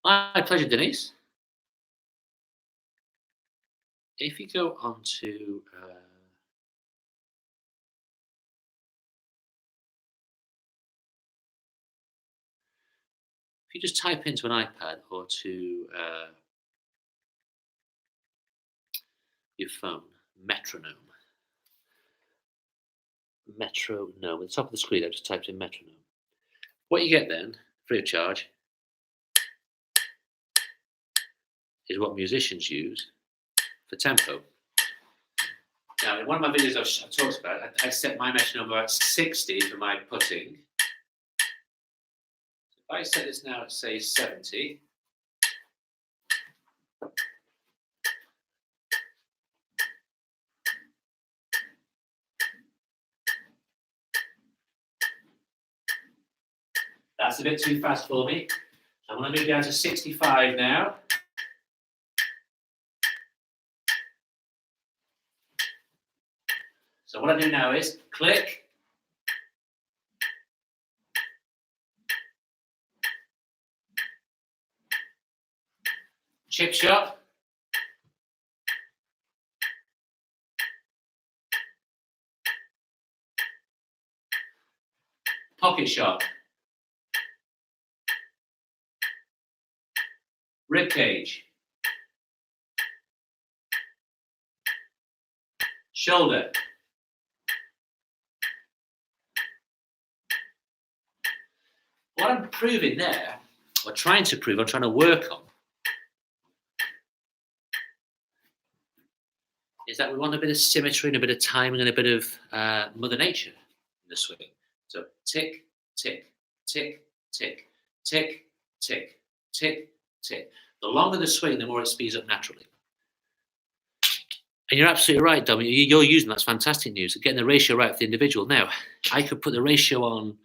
My pleasure, Denise. If you go onto, if you just type into an iPad or to your phone, metronome. Metronome, at the top of the screen, I just typed in metronome. What you get then, free of charge, is what musicians use for tempo. Now, in one of my videos I've talked about, I set my metronome about 60 for my putting. If I set this now at, say, 70, that's a bit too fast for me. I'm going to move down to 65 now. So what I do now is click, chip shot, pocket shot, rib cage, shoulder, what I'm proving there, or trying to prove, I'm trying to work on, is that we want a bit of symmetry and a bit of timing and a bit of Mother Nature in the swing. So tick, tick, tick, tick, tick, tick, tick, tick. The longer the swing, the more it speeds up naturally. And you're absolutely right, Dom. You're using that's fantastic news. Getting the ratio right for the individual. Now, I could put the ratio on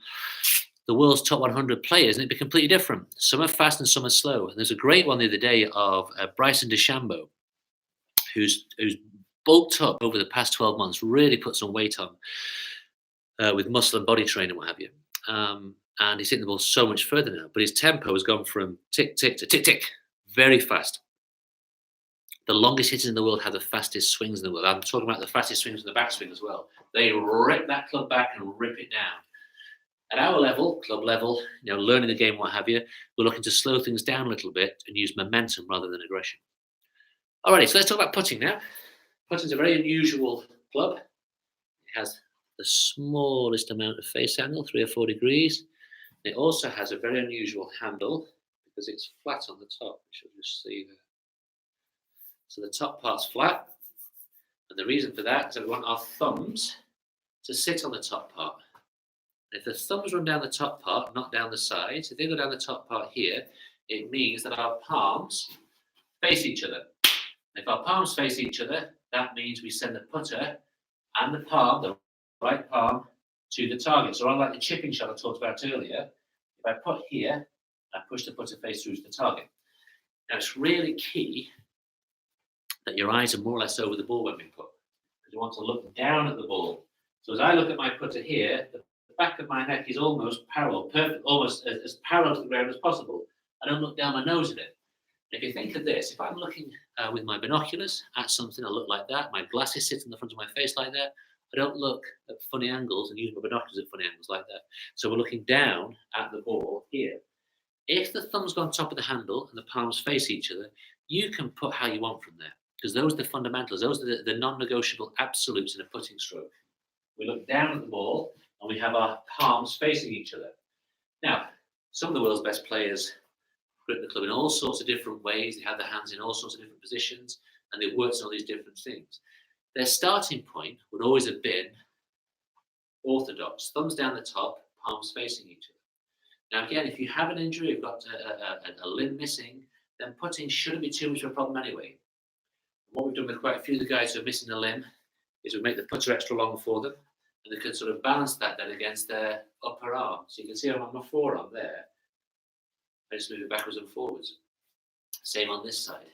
the world's top 100 players, and it'd be completely different. Some are fast and some are slow. And there's a great one the other day of Bryson DeChambeau, who's bulked up over the past 12 months, really put some weight on with muscle and body training, what have you. And he's hitting the ball so much further now. But his tempo has gone from tick, tick to tick, tick, very fast. The longest hitters in the world have the fastest swings in the world. I'm talking about the fastest swings in the backswing as well. They rip that club back and rip it down. At our level, club level, learning the game, what have you, we're looking to slow things down a little bit and use momentum rather than aggression. Alrighty, so let's talk about putting now. Putting's a very unusual club. It has the smallest amount of face angle, 3 or 4 degrees. It also has a very unusual handle because it's flat on the top. We should just see there. So the top part's flat, and the reason for that is that we want our thumbs to sit on the top part. And if the thumbs run down the top part, not down the sides, if they go down the top part here, it means that our palms face each other. If our palms face each other, that means we send the putter and the palm, the right palm, to the target. So unlike the chipping shot I talked about earlier, if I put here, I push the putter face through to the target. Now it's really key that your eyes are more or less over the ball when we put, because you want to look down at the ball. So as I look at my putter here, the back of my neck is almost parallel, perfect, almost as parallel to the ground as possible. I don't look down my nose at it. If you think of this, if I'm looking with my binoculars at something, I look like that. My glasses sit in the front of my face like that. I don't look at funny angles and use my binoculars at funny angles like that. So we're looking down at the ball here. If the thumbs go on top of the handle and the palms face each other, you can put how you want from there, because those are the fundamentals. Those are the non-negotiable absolutes in a putting stroke. We look down at the ball and we have our palms facing each other. Now, Some of the world's best players grip the club in all sorts of different ways. They have their hands in all sorts of different positions, and they've worked on all these different things. Their starting point would always have been orthodox, thumbs down the top, palms facing each other. Now, again, if you have an injury, you've got a limb missing, then putting shouldn't be too much of a problem anyway. What we've done with quite a few of the guys who are missing a limb is we make the putter extra long for them, and they can sort of balance that then against their upper arm. So you can see on my forearm there, I just move it backwards and forwards. Same on this side.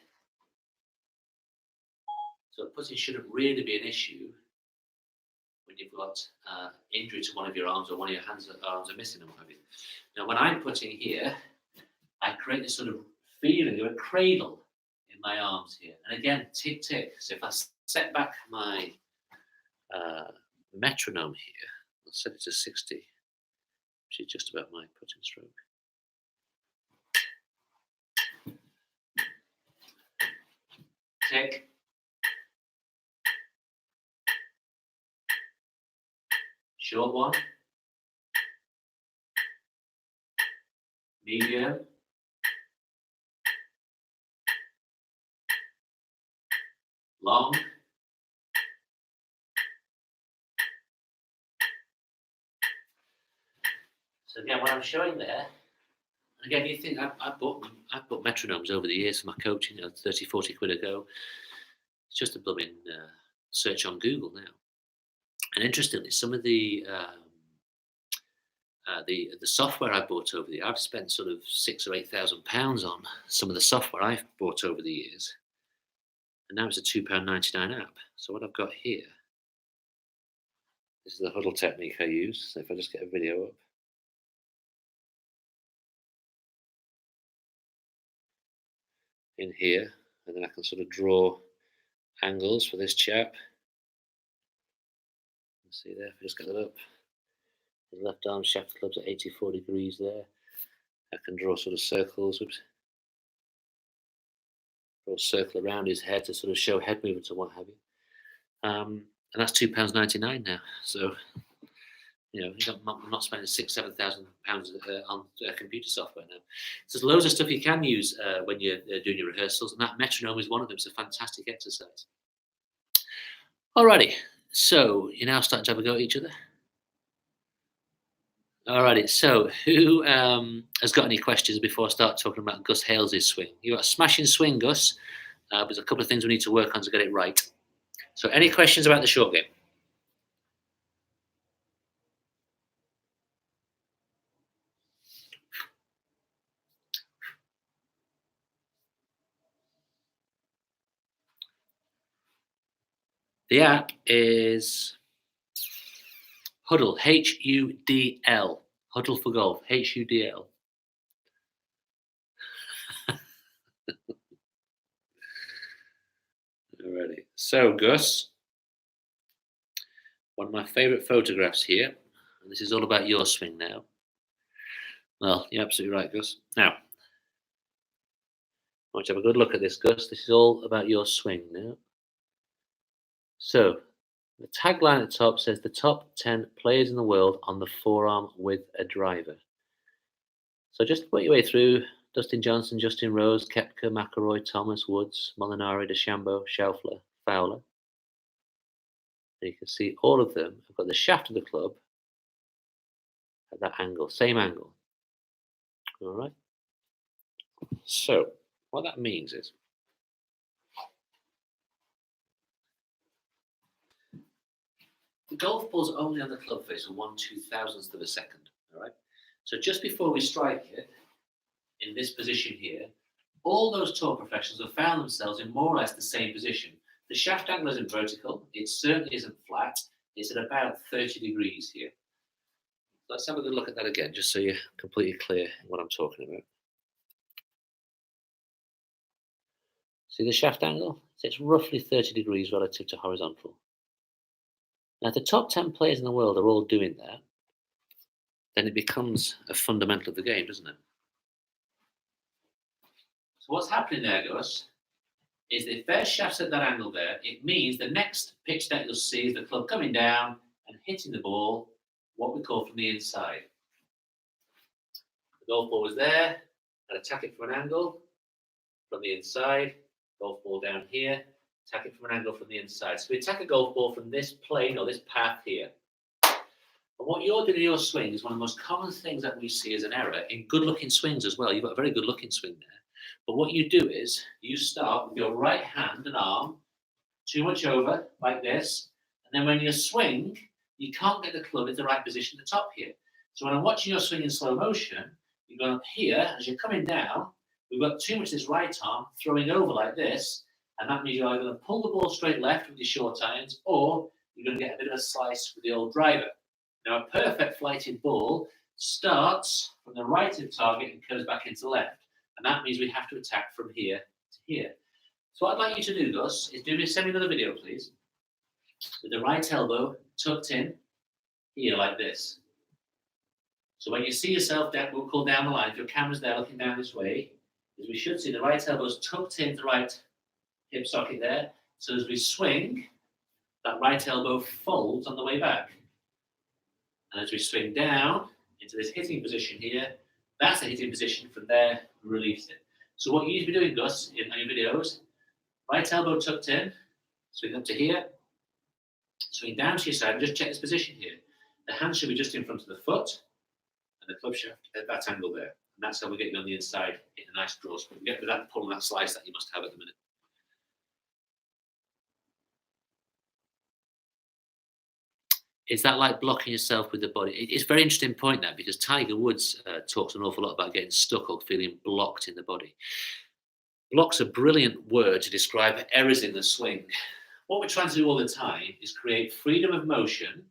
So putting shouldn't really be an issue when you've got injury to one of your arms or one of your hands or arms are missing and what have you. Now, when I'm putting here, I create this sort of feeling of a cradle in my arms here. And again, tick, tick. So if I set back my metronome here, I'll set it to 60, which is just about my putting stroke. Tick. Short one. Medium. Long. So again, what I'm showing there, again, you think I've bought metronomes over the years for my coaching, 30, 40 quid a go. It's just a blooming search on Google now. And interestingly, some of the software I bought over the years, I've spent sort of £6,000 or £8,000 on some of the software I've bought over the years. And now it's a £2.99 app. So what I've got here, this is the huddle technique I use. So if I just get a video up. In here, and then I can sort of draw angles for this chap. See there, if I just get that up. His left arm shaft of the club's at 84 degrees there. I can draw sort of circles. Oops. Draw a circle around his head to sort of show head movements and what have you. And that's £2.99 now. So, you know, I'm not spending £6,000, £7,000 on computer software now. So there's loads of stuff you can use when you're doing your rehearsals, and that metronome is one of them. It's a fantastic exercise. Alrighty, so you're now starting to have a go at each other. Alrighty, so who has got any questions before I start talking about Gus Hales' swing? You got a smashing swing, Gus. There's a couple of things we need to work on to get it right. So any questions about the short game? The app is Huddle, H-U-D-L. Huddle for golf, H-U-D-L. Alrighty. So, Gus, one of my favourite photographs here, and this is all about your swing now. Well, you're absolutely right, Gus. Now, I want you to have a good look at this, Gus. This is all about your swing now. So, the tagline at the top says the top 10 players in the world on the forearm with a driver. So just work your way through Dustin Johnson, Justin Rose, Koepka, McIlroy, Thomas, Woods, Molinari, DeChambeau, Schauffele, Fowler. And you can see all of them have got the shaft of the club at that angle, same angle. All right. So what that means is the golf ball's only on the club face for 1/2000th of a second, all right? So just before we strike it, in this position here, all those tour professionals have found themselves in more or less the same position. The shaft angle isn't vertical, it certainly isn't flat, it's at about 30 degrees here. Let's have a good look at that again, just so you're completely clear what I'm talking about. See the shaft angle? It's roughly 30 degrees relative to horizontal. Now, if the top 10 players in the world are all doing that, then it becomes a fundamental of the game, doesn't it? So what's happening there, Gus, is if their shaft's at that angle there, it means the next pitch that you'll see is the club coming down and hitting the ball, what we call from the inside. The golf ball was there. I'd attack it from an angle from the inside. Golf ball down here. Attack it from an angle from the inside. So we attack a golf ball from this plane or this path here. And what you're doing in your swing is one of the most common things that we see as an error in good-looking swings as well. You've got a very good-looking swing there. But what you do is you start with your right hand and arm too much over like this. And then when you swing, you can't get the club in the right position at the top here. So when I'm watching your swing in slow motion, you're going up here. As you're coming down, we've got too much of this right arm throwing over like this. And that means you're either going to pull the ball straight left with your short irons, or you're going to get a bit of a slice with the old driver. Now, a perfect flighted ball starts from the right of target and goes back into left. And that means we have to attack from here to here. So what I'd like you to do, Gus, is send me another video, please, with the right elbow tucked in here like this. So when you see yourself down, we'll call down the line, if your camera's there looking down this way, is we should see the right elbow's tucked into the right hip socket there. So as we swing, that right elbow folds on the way back. And as we swing down into this hitting position here, that's the hitting position. From there, release it. So what you need to be doing, Gus, in your videos, right elbow tucked in, swing up to here, swing down to your side, and just check this position here. The hand should be just in front of the foot, and the club shaft at that angle there. And that's how we get you on the inside in a nice draw spin. We get rid of that pull and that slice that you must have at the minute. Is that like blocking yourself with the body? It's a very interesting point, that, because Tiger Woods talks an awful lot about getting stuck or feeling blocked in the body. Block's a brilliant word to describe errors in the swing. What we're trying to do all the time is create freedom of motion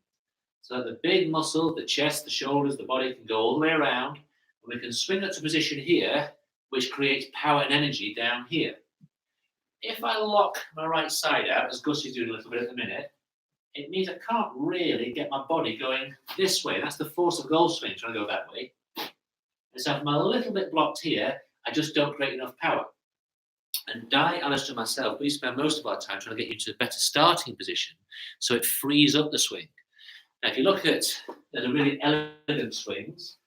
so that the big muscle, the chest, the shoulders, the body can go all the way around, and we can swing up to a position here, which creates power and energy down here. If I lock my right side out, as Gus is doing a little bit at the minute, it means I can't really get my body going this way. That's the force of golf swing, trying to go that way. And so if I'm a little bit blocked here, I just don't create enough power. And Di, Alistair, and myself, we spend most of our time trying to get you to a better starting position so it frees up the swing. Now, if you look at the really elegant swings,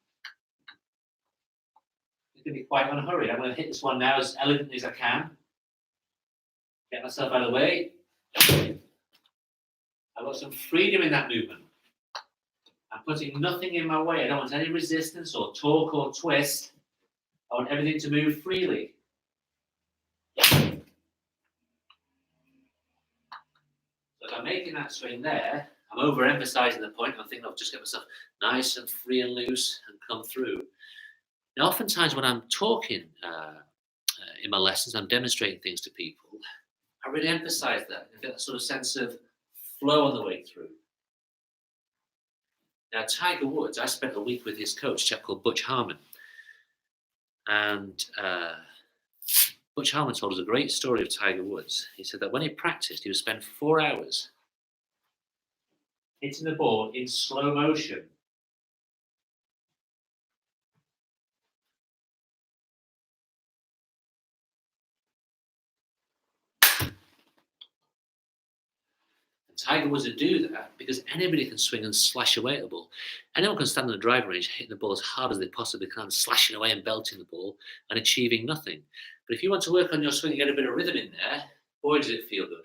it's going to be quite unhurried. I'm going to hit this one now as elegantly as I can. Get myself out of the way. I've got some freedom in that movement. I'm putting nothing in my way. I don't want any resistance or torque or twist. I want everything to move freely. So if I'm making that swing there, I'm overemphasizing the point. I'm thinking I'll just get myself nice and free and loose and come through. Now, oftentimes when I'm talking in my lessons, I'm demonstrating things to people, I really emphasize that. I get that sort of sense of flow on the way through. Now, Tiger Woods, I spent a week with his coach, a chap called Butch Harmon. And Butch Harmon told us a great story of Tiger Woods. He said that when he practiced, he would spend 4 hours hitting the ball in slow motion. Tiger Woods would do that because anybody can swing and slash away at the ball. Anyone can stand on the driving range hitting the ball as hard as they possibly can, slashing away and belting the ball and achieving nothing. But if you want to work on your swing and get a bit of rhythm in there, boy, does it feel good.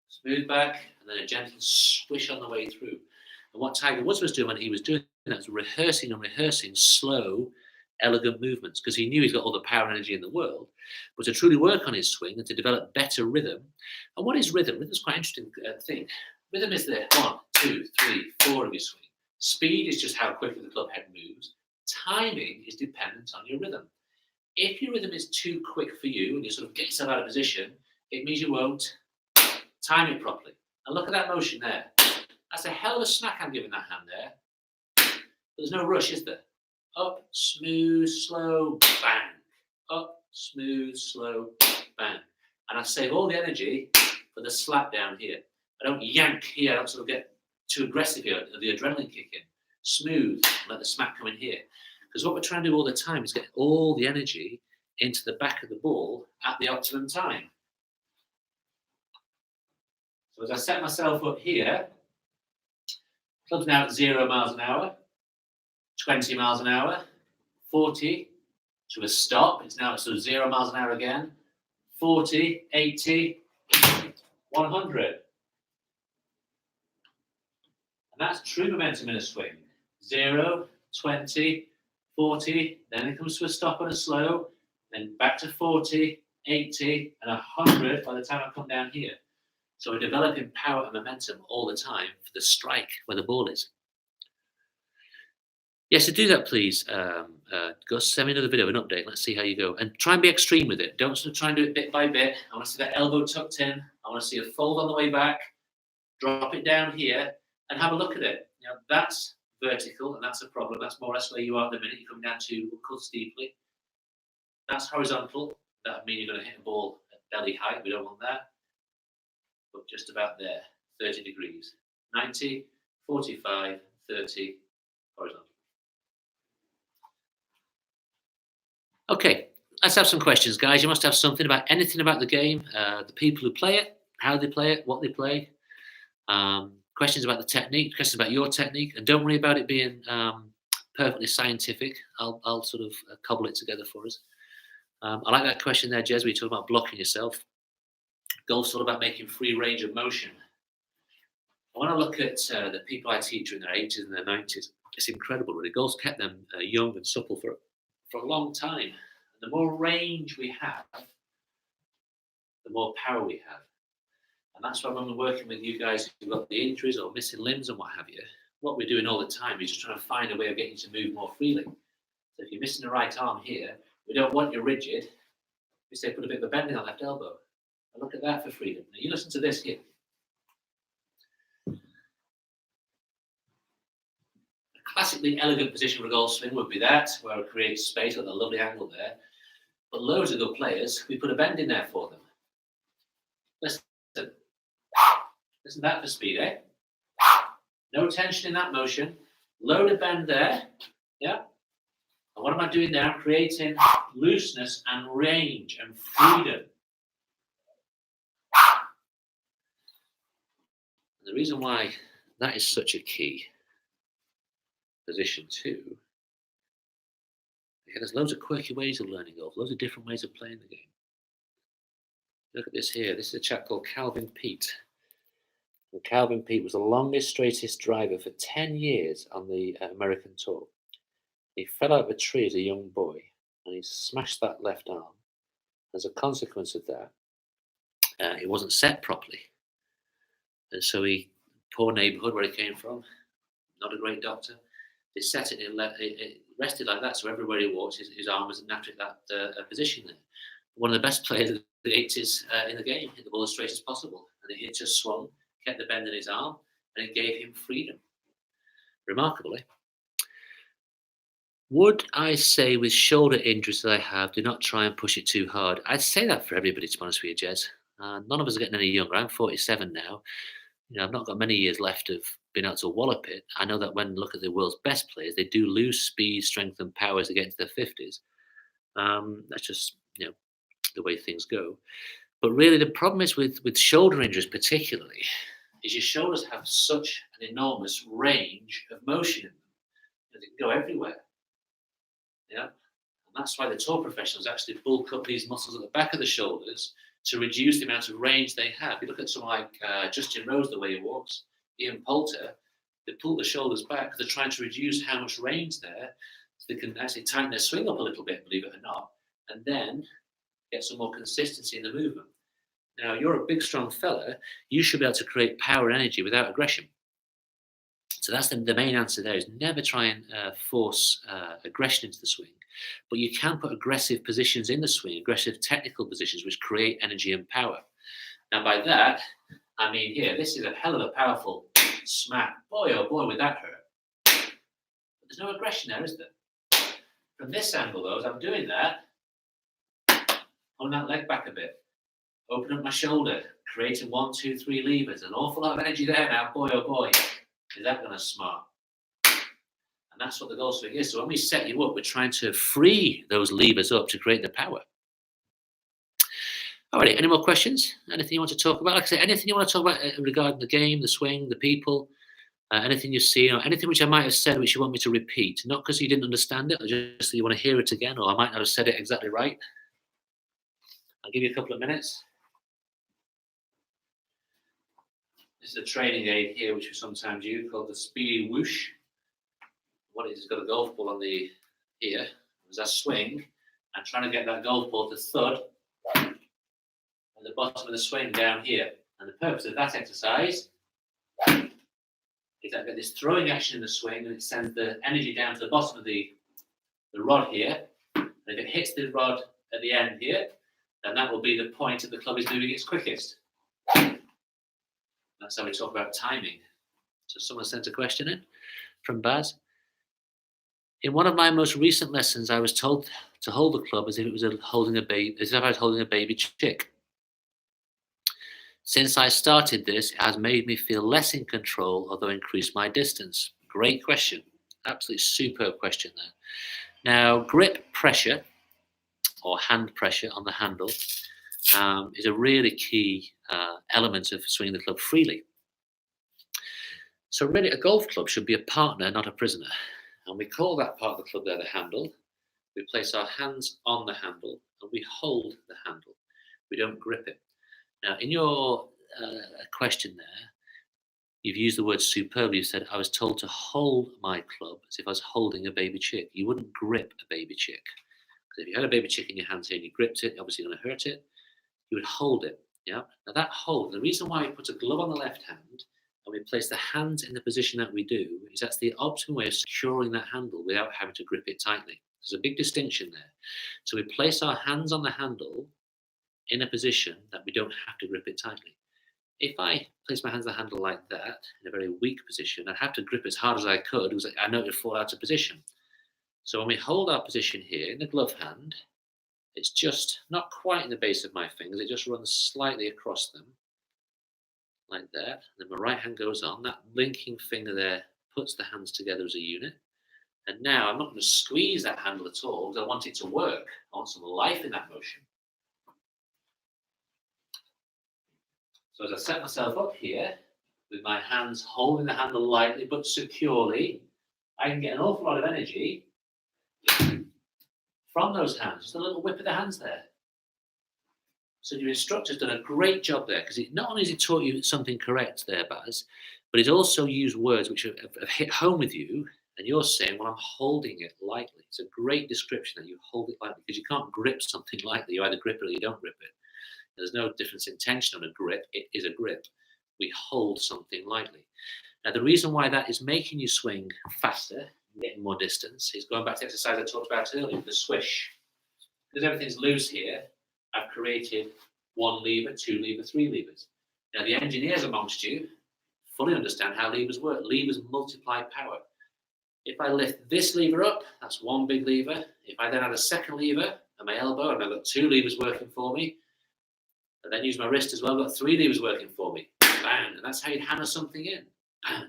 Smooth back and then a gentle swish on the way through. And what Tiger Woods was doing when he was doing that was rehearsing and rehearsing slow, elegant movements, because he knew he's got all the power and energy in the world. But to truly work on his swing and to develop better rhythm. And what is rhythm? Rhythm is quite an interesting thing. Rhythm is the 1, 2, 3, 4 of your swing. Speed is just how quickly the club head moves. Timing is dependent on your rhythm. If your rhythm is too quick for you and you sort of get yourself out of position, it means you won't time it properly. And look at that motion there. That's a hell of a smack I'm giving that hand there. But there's no rush, is there? Up, smooth, slow, bang. Up, smooth, slow, bang. And I save all the energy for the slap down here. I don't yank here. I don't sort of get too aggressive here. The adrenaline kick in. Smooth. Let the smack come in here. Because what we're trying to do all the time is get all the energy into the back of the ball at the optimum time. So as I set myself up here, club's now at 0 miles an hour. 20 miles an hour, 40 to a stop. It's now at sort of 0 miles an hour again. 40, 80, 100. And that's true momentum in a swing. 0, 20, 40, then it comes to a stop and a slow, then back to 40, 80, and 100 by the time I come down here. So we're developing power and momentum all the time for the strike where the ball is. Yes, to do that, please, Gus, send me another video of an update. Let's see how you go. And try and be extreme with it. Don't sort of try and do it bit by bit. I want to see that elbow tucked in. I want to see a fold on the way back. Drop it down here and have a look at it. You know, that's vertical, and that's a problem. That's more or less where you are at the minute. You come down to cut steeply. That's horizontal. That would mean you're going to hit a ball at belly height. We don't want that. But just about there, 30 degrees. 90, 45, 30, horizontal. Okay, let's have some questions, guys. You must have something about anything about the game, the people who play it, how they play it, what they play. Questions about the technique, questions about your technique, and don't worry about it being perfectly scientific. I'll sort of cobble it together for us. I like that question there, Jez, where you talk about blocking yourself. Golf's all about making free range of motion. I want to look at the people I teach in their 80s and their 90s. It's incredible, really. Golf's kept them young and supple for a long time. And the more range we have, the more power we have. And that's why when we're working with you guys who've got the injuries or missing limbs and what have you, what we're doing all the time is just trying to find a way of getting you to move more freely. So if you're missing the right arm here, we don't want you rigid. We say put a bit of a bend in that left elbow. And look at that for freedom. Now you listen to this here. A classically elegant position for a golf swing would be that, where it creates space with a lovely angle there. But loads of good players, we put a bend in there for them. Listen to that for speed, eh? No tension in that motion. Load a bend there. Yeah. And what am I doing there? I'm creating looseness and range and freedom. And the reason why that is such a key position too, there's loads of quirky ways of learning golf, loads of different ways of playing the game. Look at this here. This is a chap called Calvin Peete. And Calvin Peete was the longest, straightest driver for 10 years on the American tour. He fell out of a tree as a young boy, and he smashed that left arm. As a consequence of that, it wasn't set properly. And so poor neighborhood where he came from, not a great doctor, they set it, it rested like that, so everywhere he walked, his arm was naturally at that position there. One of the best players of the 80s in the game, hit the ball as straight as possible. And it just swung, kept the bend in his arm, and it gave him freedom. Remarkably. Would I say with shoulder injuries that I have, do not try and push it too hard? I'd say that for everybody, to be honest with you, Jez. None of us are getting any younger. I'm 47 now. You know, I've not got many years left of being able to wallop it. I know that when I look at the world's best players, they do lose speed, strength, and power as they get into their 50s. That's just, you know, the way things go. But really, the problem is with shoulder injuries particularly, is your shoulders have such an enormous range of motion in them. You know, they can go everywhere. Yeah, and that's why the tour professionals actually bulk up these muscles at the back of the shoulders to reduce the amount of range they have. You look at someone like Justin Rose, the way he walks, Ian Poulter, they pull the shoulders back because they're trying to reduce how much range there, so they can actually tighten their swing up a little bit, believe it or not, and then get some more consistency in the movement. Now, you're a big, strong fella. You should be able to create power and energy without aggression. So that's the main answer there, is never try and force aggression into the swing. But you can put aggressive positions in the swing, aggressive technical positions, which create energy and power. Now, by that, I mean here, this is a hell of a powerful smack. Boy, oh boy, would that hurt. But there's no aggression there, is there? From this angle, though, as I'm doing that, hold that leg back a bit. Open up my shoulder, creating 1, 2, 3 levers. An awful lot of energy there now. Boy, oh boy, is that going to smart? And that's what the golf swing is. So when we set you up, we're trying to free those levers up to create the power. Alrighty, any more questions? Anything you want to talk about? Like I say, anything you want to talk about regarding the game, the swing, the people? Anything you see, or anything which I might have said which you want me to repeat, not because you didn't understand it, or just that you want to hear it again, or I might not have said it exactly right. I'll give you a couple of minutes. This is a training aid here, which we sometimes use, called the speedy whoosh. What it is, it's got a golf ball on the here. As I swing, I'm trying to get that golf ball to thud at the bottom of the swing down here. And the purpose of that exercise is that I get this throwing action in the swing, and it sends the energy down to the bottom of the rod here. And if it hits the rod at the end here, then that will be the point that the club is moving its quickest. That's how we talk about timing. So someone sent a question in from Baz. In one of my most recent lessons, I was told to hold the club as if it was holding a baby, as if I was holding a baby chick. Since I started this, it has made me feel less in control, although increased my distance. Great question. Absolutely superb question there. Now, grip pressure or hand pressure on the handle is a really key element of swinging the club freely. So really, a golf club should be a partner, not a prisoner. And we call that part of the club there the handle. We place our hands on the handle and we hold the handle. We don't grip it. Now, in your question there, you've used the word superbly. You said, I was told to hold my club as if I was holding a baby chick. You wouldn't grip a baby chick. Because if you had a baby chick in your hands here and you gripped it, obviously you're going to hurt it. You would hold it. Yeah. Now that hold, the reason why we put a glove on the left hand and we place the hands in the position that we do is that's the optimal way of securing that handle without having to grip it tightly. There's a big distinction there. So we place our hands on the handle in a position that we don't have to grip it tightly. If I place my hands on the handle like that, in a very weak position, I'd have to grip as hard as I could because I know it would fall out of position. So when we hold our position here in the glove hand, it's just not quite in the base of my fingers, it just runs slightly across them, like that. Then my right hand goes on, that linking finger there puts the hands together as a unit. And now I'm not going to squeeze that handle at all because I want it to work. I want some life in that motion. So as I set myself up here, with my hands holding the handle lightly but securely, I can get an awful lot of energy from those hands. Just a little whip of the hands there. So your instructor's done a great job there because not only has he taught you something correct there, Baz, but he's also used words which have hit home with you, and you're saying, well, I'm holding it lightly. It's a great description that you hold it lightly because you can't grip something lightly. You either grip it or you don't grip it. There's no difference in tension on a grip. It is a grip. We hold something lightly. Now, the reason why that is making you swing faster, getting more distance, is going back to the exercise I talked about earlier, the swish. Because everything's loose here, I've created 1 lever, 2 levers, 3 levers. Now, the engineers amongst you fully understand how levers work. Levers multiply power. If I lift this lever up, that's 1 big lever. If I then add a second lever at my elbow, and I've got 2 levers working for me, and then use my wrist as well, I've got 3 levers working for me. Bang! And that's how you hammer something in. Bang!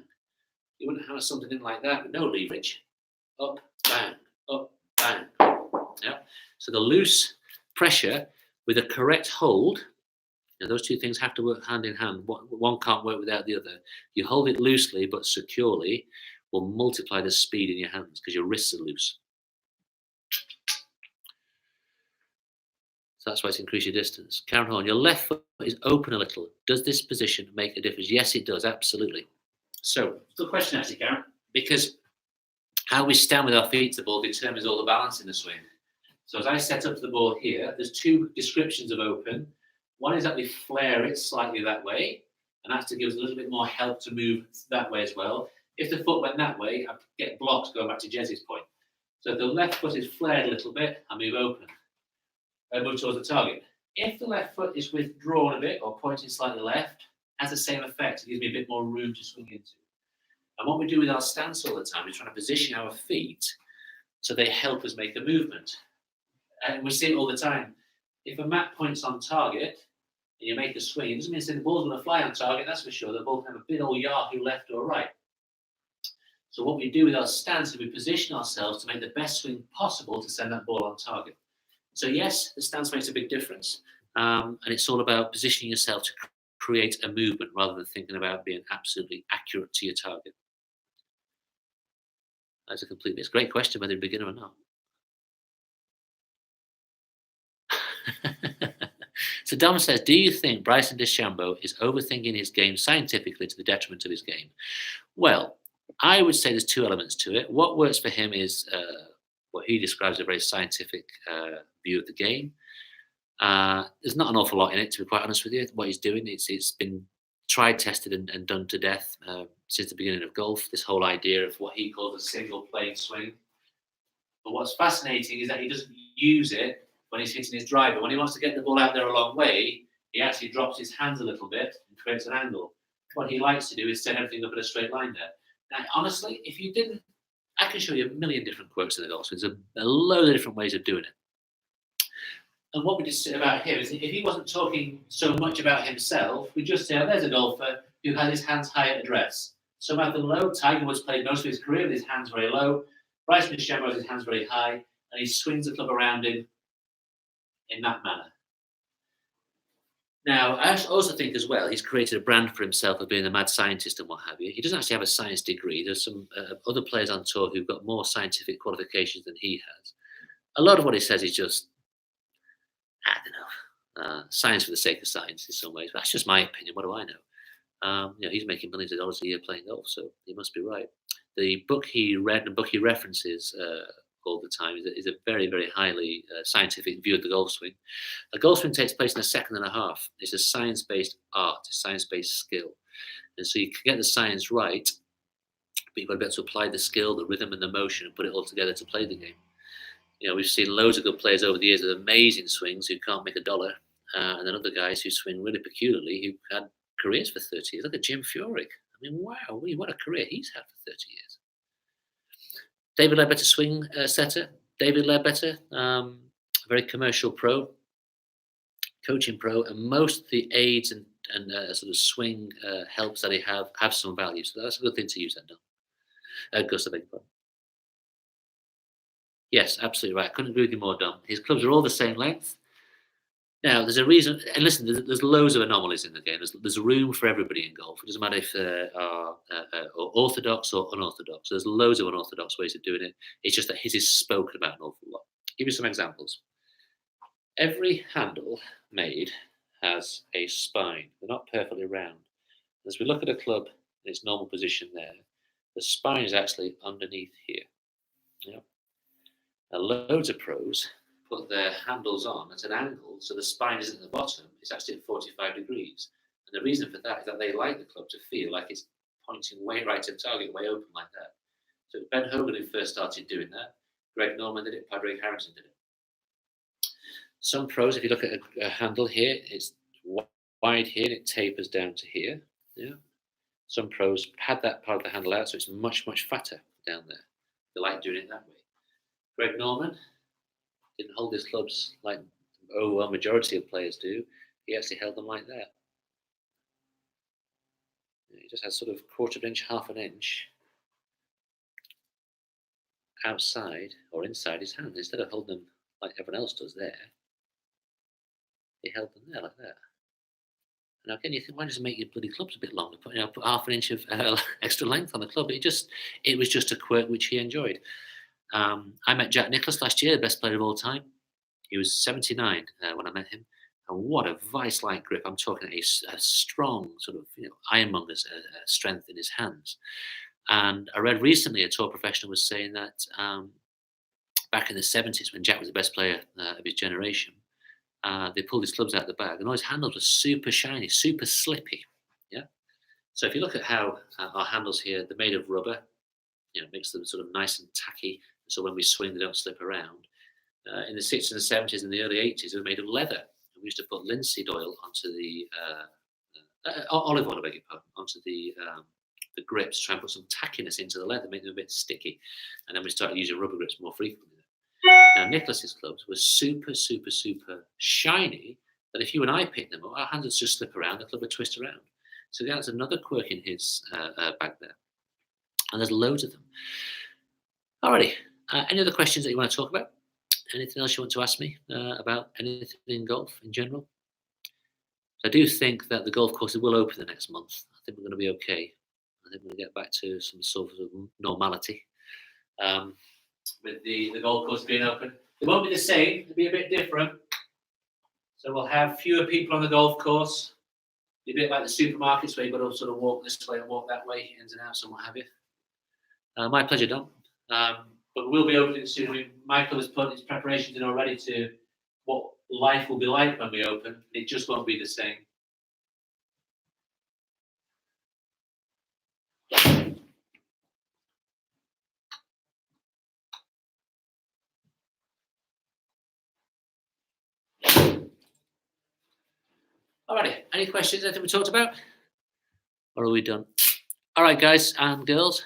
You wouldn't hammer something in like that with no leverage. Up, bang, bang. Yeah. So the loose pressure with a correct hold, now those two things have to work hand in hand. One can't work without the other. You hold it loosely but securely will multiply the speed in your hands because your wrists are loose. So that's why it's increased your distance. Karen Horn, your left foot is open a little. Does this position make a difference? Yes, it does, absolutely. So, good question actually, Karen, because how we stand with our feet to the ball determines all the balance in the swing. So as I set up the ball here, there's 2 descriptions of open. One is that we flare it slightly that way, and that's to give us a little bit more help to move that way as well. If the foot went that way, I'd get blocked going back to Jezzy's point. So if the left foot is flared a little bit, I move open. I move towards the target. If the left foot is withdrawn a bit or pointing slightly left, has the same effect. It gives me a bit more room to swing into. And what we do with our stance all the time is trying to position our feet so they help us make a movement. And we see it all the time. If a mat points on target and you make a swing, it doesn't mean the ball's going to fly on target, that's for sure. The ball can have a bit old yahoo left or right. So what we do with our stance is we position ourselves to make the best swing possible to send that ball on target. So yes, the stance makes a big difference. And it's all about positioning yourself to create a movement rather than thinking about being absolutely accurate to your target. That's a complete miss. Great question, whether you're a beginner or not. So Dom says, do you think Bryson DeChambeau is overthinking his game scientifically to the detriment of his game? Well, I would say there's two elements to it. What works for him is what he describes as a very scientific view of the game. There's not an awful lot in it, to be quite honest with you. What he's doing, it's been tried, tested, and done to death since the beginning of golf. This whole idea of what he calls a single plane swing. But what's fascinating is that he doesn't use it when he's hitting his driver. When he wants to get the ball out there a long way, he actually drops his hands a little bit and creates an angle. What he likes to do is set everything up in a straight line there. Now, honestly, if you didn't, I can show you a million different quirks in the golf. There's a load of different ways of doing it. And what we just say about him is if he wasn't talking so much about himself, we just say, oh, there's a golfer who has his hands high at address. So rather than low, Tiger Woods played most of his career with his hands very low. Bryson DeChambeau has his hands very high, and he swings the club around him in that manner. Now, I also think as well, he's created a brand for himself of being a mad scientist and what have you. He doesn't actually have a science degree. There's some other players on tour who've got more scientific qualifications than he has. A lot of what he says is just, I don't know, science for the sake of science in some ways. But that's just my opinion. What do I know? He's making millions of dollars a year playing golf, so he must be right. The book he read and book he references all the time is a very, very highly scientific view of the golf swing. A golf swing takes place in a second and a half. It's a science-based art, a science-based skill. And so you can get the science right, but you've got to be able to apply the skill, the rhythm, and the motion and put it all together to play the game. We've seen loads of good players over the years with amazing swings who can't make a dollar, and then other guys who swing really peculiarly who had careers for 30 years. Look at Jim Furyk. I mean, wow, what a career he's had for 30 years. David Ledbetter, swing setter. David Ledbetter, very commercial pro, coaching pro, and most of the aids and sort of swing helps that he have some value. So that's a good thing to use that, Dom. Gus, I beg your pardon. Yes, absolutely right. I couldn't agree with you more, Dom. His clubs are all the same length. Now, there's a reason, and listen, there's loads of anomalies in the game. There's room for everybody in golf. It doesn't matter if they are orthodox or unorthodox. There's loads of unorthodox ways of doing it. It's just that his is spoken about an awful lot. I'll give you some examples. Every handle made has a spine. They're not perfectly round. As we look at a club in its normal position there, the spine is actually underneath here. Yeah. Now, loads of pros put their handles on at an angle, so the spine isn't at the bottom, it's actually at 45 degrees. And the reason for that is that they like the club to feel like it's pointing way right to target, way open like that. So Ben Hogan who first started doing that, Greg Norman did it, Padraig Harrison did it. Some pros, if you look at a handle here, it's wide here and it tapers down to here. Yeah. Some pros pad that part of the handle out so it's much, much fatter down there. They like doing it that way. Greg Norman didn't hold his clubs like a majority of players do. He actually held them like that. He just had sort of quarter of an inch, half an inch outside or inside his hand. Instead of holding them like everyone else does there, he held them there like that. And again, you think, why does it make your bloody clubs a bit longer? Put half an inch of extra length on the club. It was just a quirk which he enjoyed. I met Jack Nicklaus last year, the best player of all time. He was 79 when I met him. And what a vice-like grip. I'm talking a strong sort of ironmonger's strength in his hands. And I read recently a tour professional was saying that back in the 70s when Jack was the best player of his generation, they pulled his clubs out of the bag and all his handles were super shiny, super slippy. Yeah. So if you look at how our handles here, they're made of rubber, makes them sort of nice and tacky. So when we swing, they don't slip around. In the 60s and the 70s and the early 80s, they were made of leather. We used to put linseed oil onto the olive oil, I beg your pardon, onto the grips, try and put some tackiness into the leather, make them a bit sticky. And then we started using rubber grips more frequently. Now, Nicklaus's clubs were super, super, super shiny that if you and I picked them up, our hands would just slip around, the club would twist around. So that's another quirk in his bag there. And there's loads of them. Alrighty. Any other questions that you want to talk about? Anything else you want to ask me about anything in golf in general? I do think that the golf courses will open the next month. I think we're going to be okay. I think we're going to get back to some sort of normality. with the golf course being open. It won't be the same, it'll be a bit different. So we'll have fewer people on the golf course, a bit like the supermarkets where you've got to sort of walk this way and walk that way, ins and outs and what have you. My pleasure, Don. But we'll be opening soon. I mean, Michael has put his preparations in already to what life will be like when we open. It just won't be the same. Alrighty, any questions, anything we talked about? Or are we done? All right, guys and girls,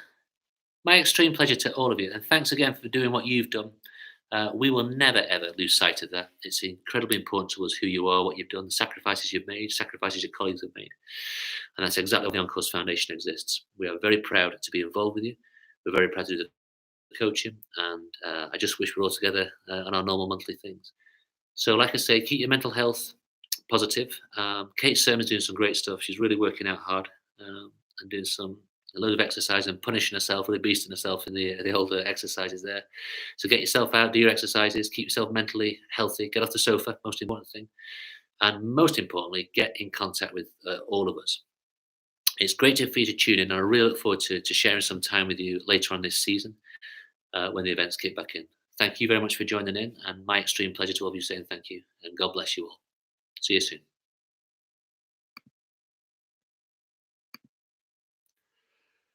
my extreme pleasure to all of you. And thanks again for doing what you've done. We will never, ever lose sight of that. It's incredibly important to us who you are, what you've done, the sacrifices you've made, sacrifices your colleagues have made. And that's exactly why the On-Course Foundation exists. We are very proud to be involved with you. We're very proud to do the coaching. And I just wish we're all together on our normal monthly things. So like I say, keep your mental health positive. Kate Sermon's doing some great stuff. She's really working out hard and doing a load of exercise and punishing herself, really beasting herself in the older exercises there. So get yourself out, do your exercises, keep yourself mentally healthy, get off the sofa, most important thing. And most importantly, get in contact with all of us. It's great for you to tune in, and I really look forward to sharing some time with you later on this season when the events kick back in. Thank you very much for joining in, and my extreme pleasure to all of you saying thank you, and God bless you all. See you soon.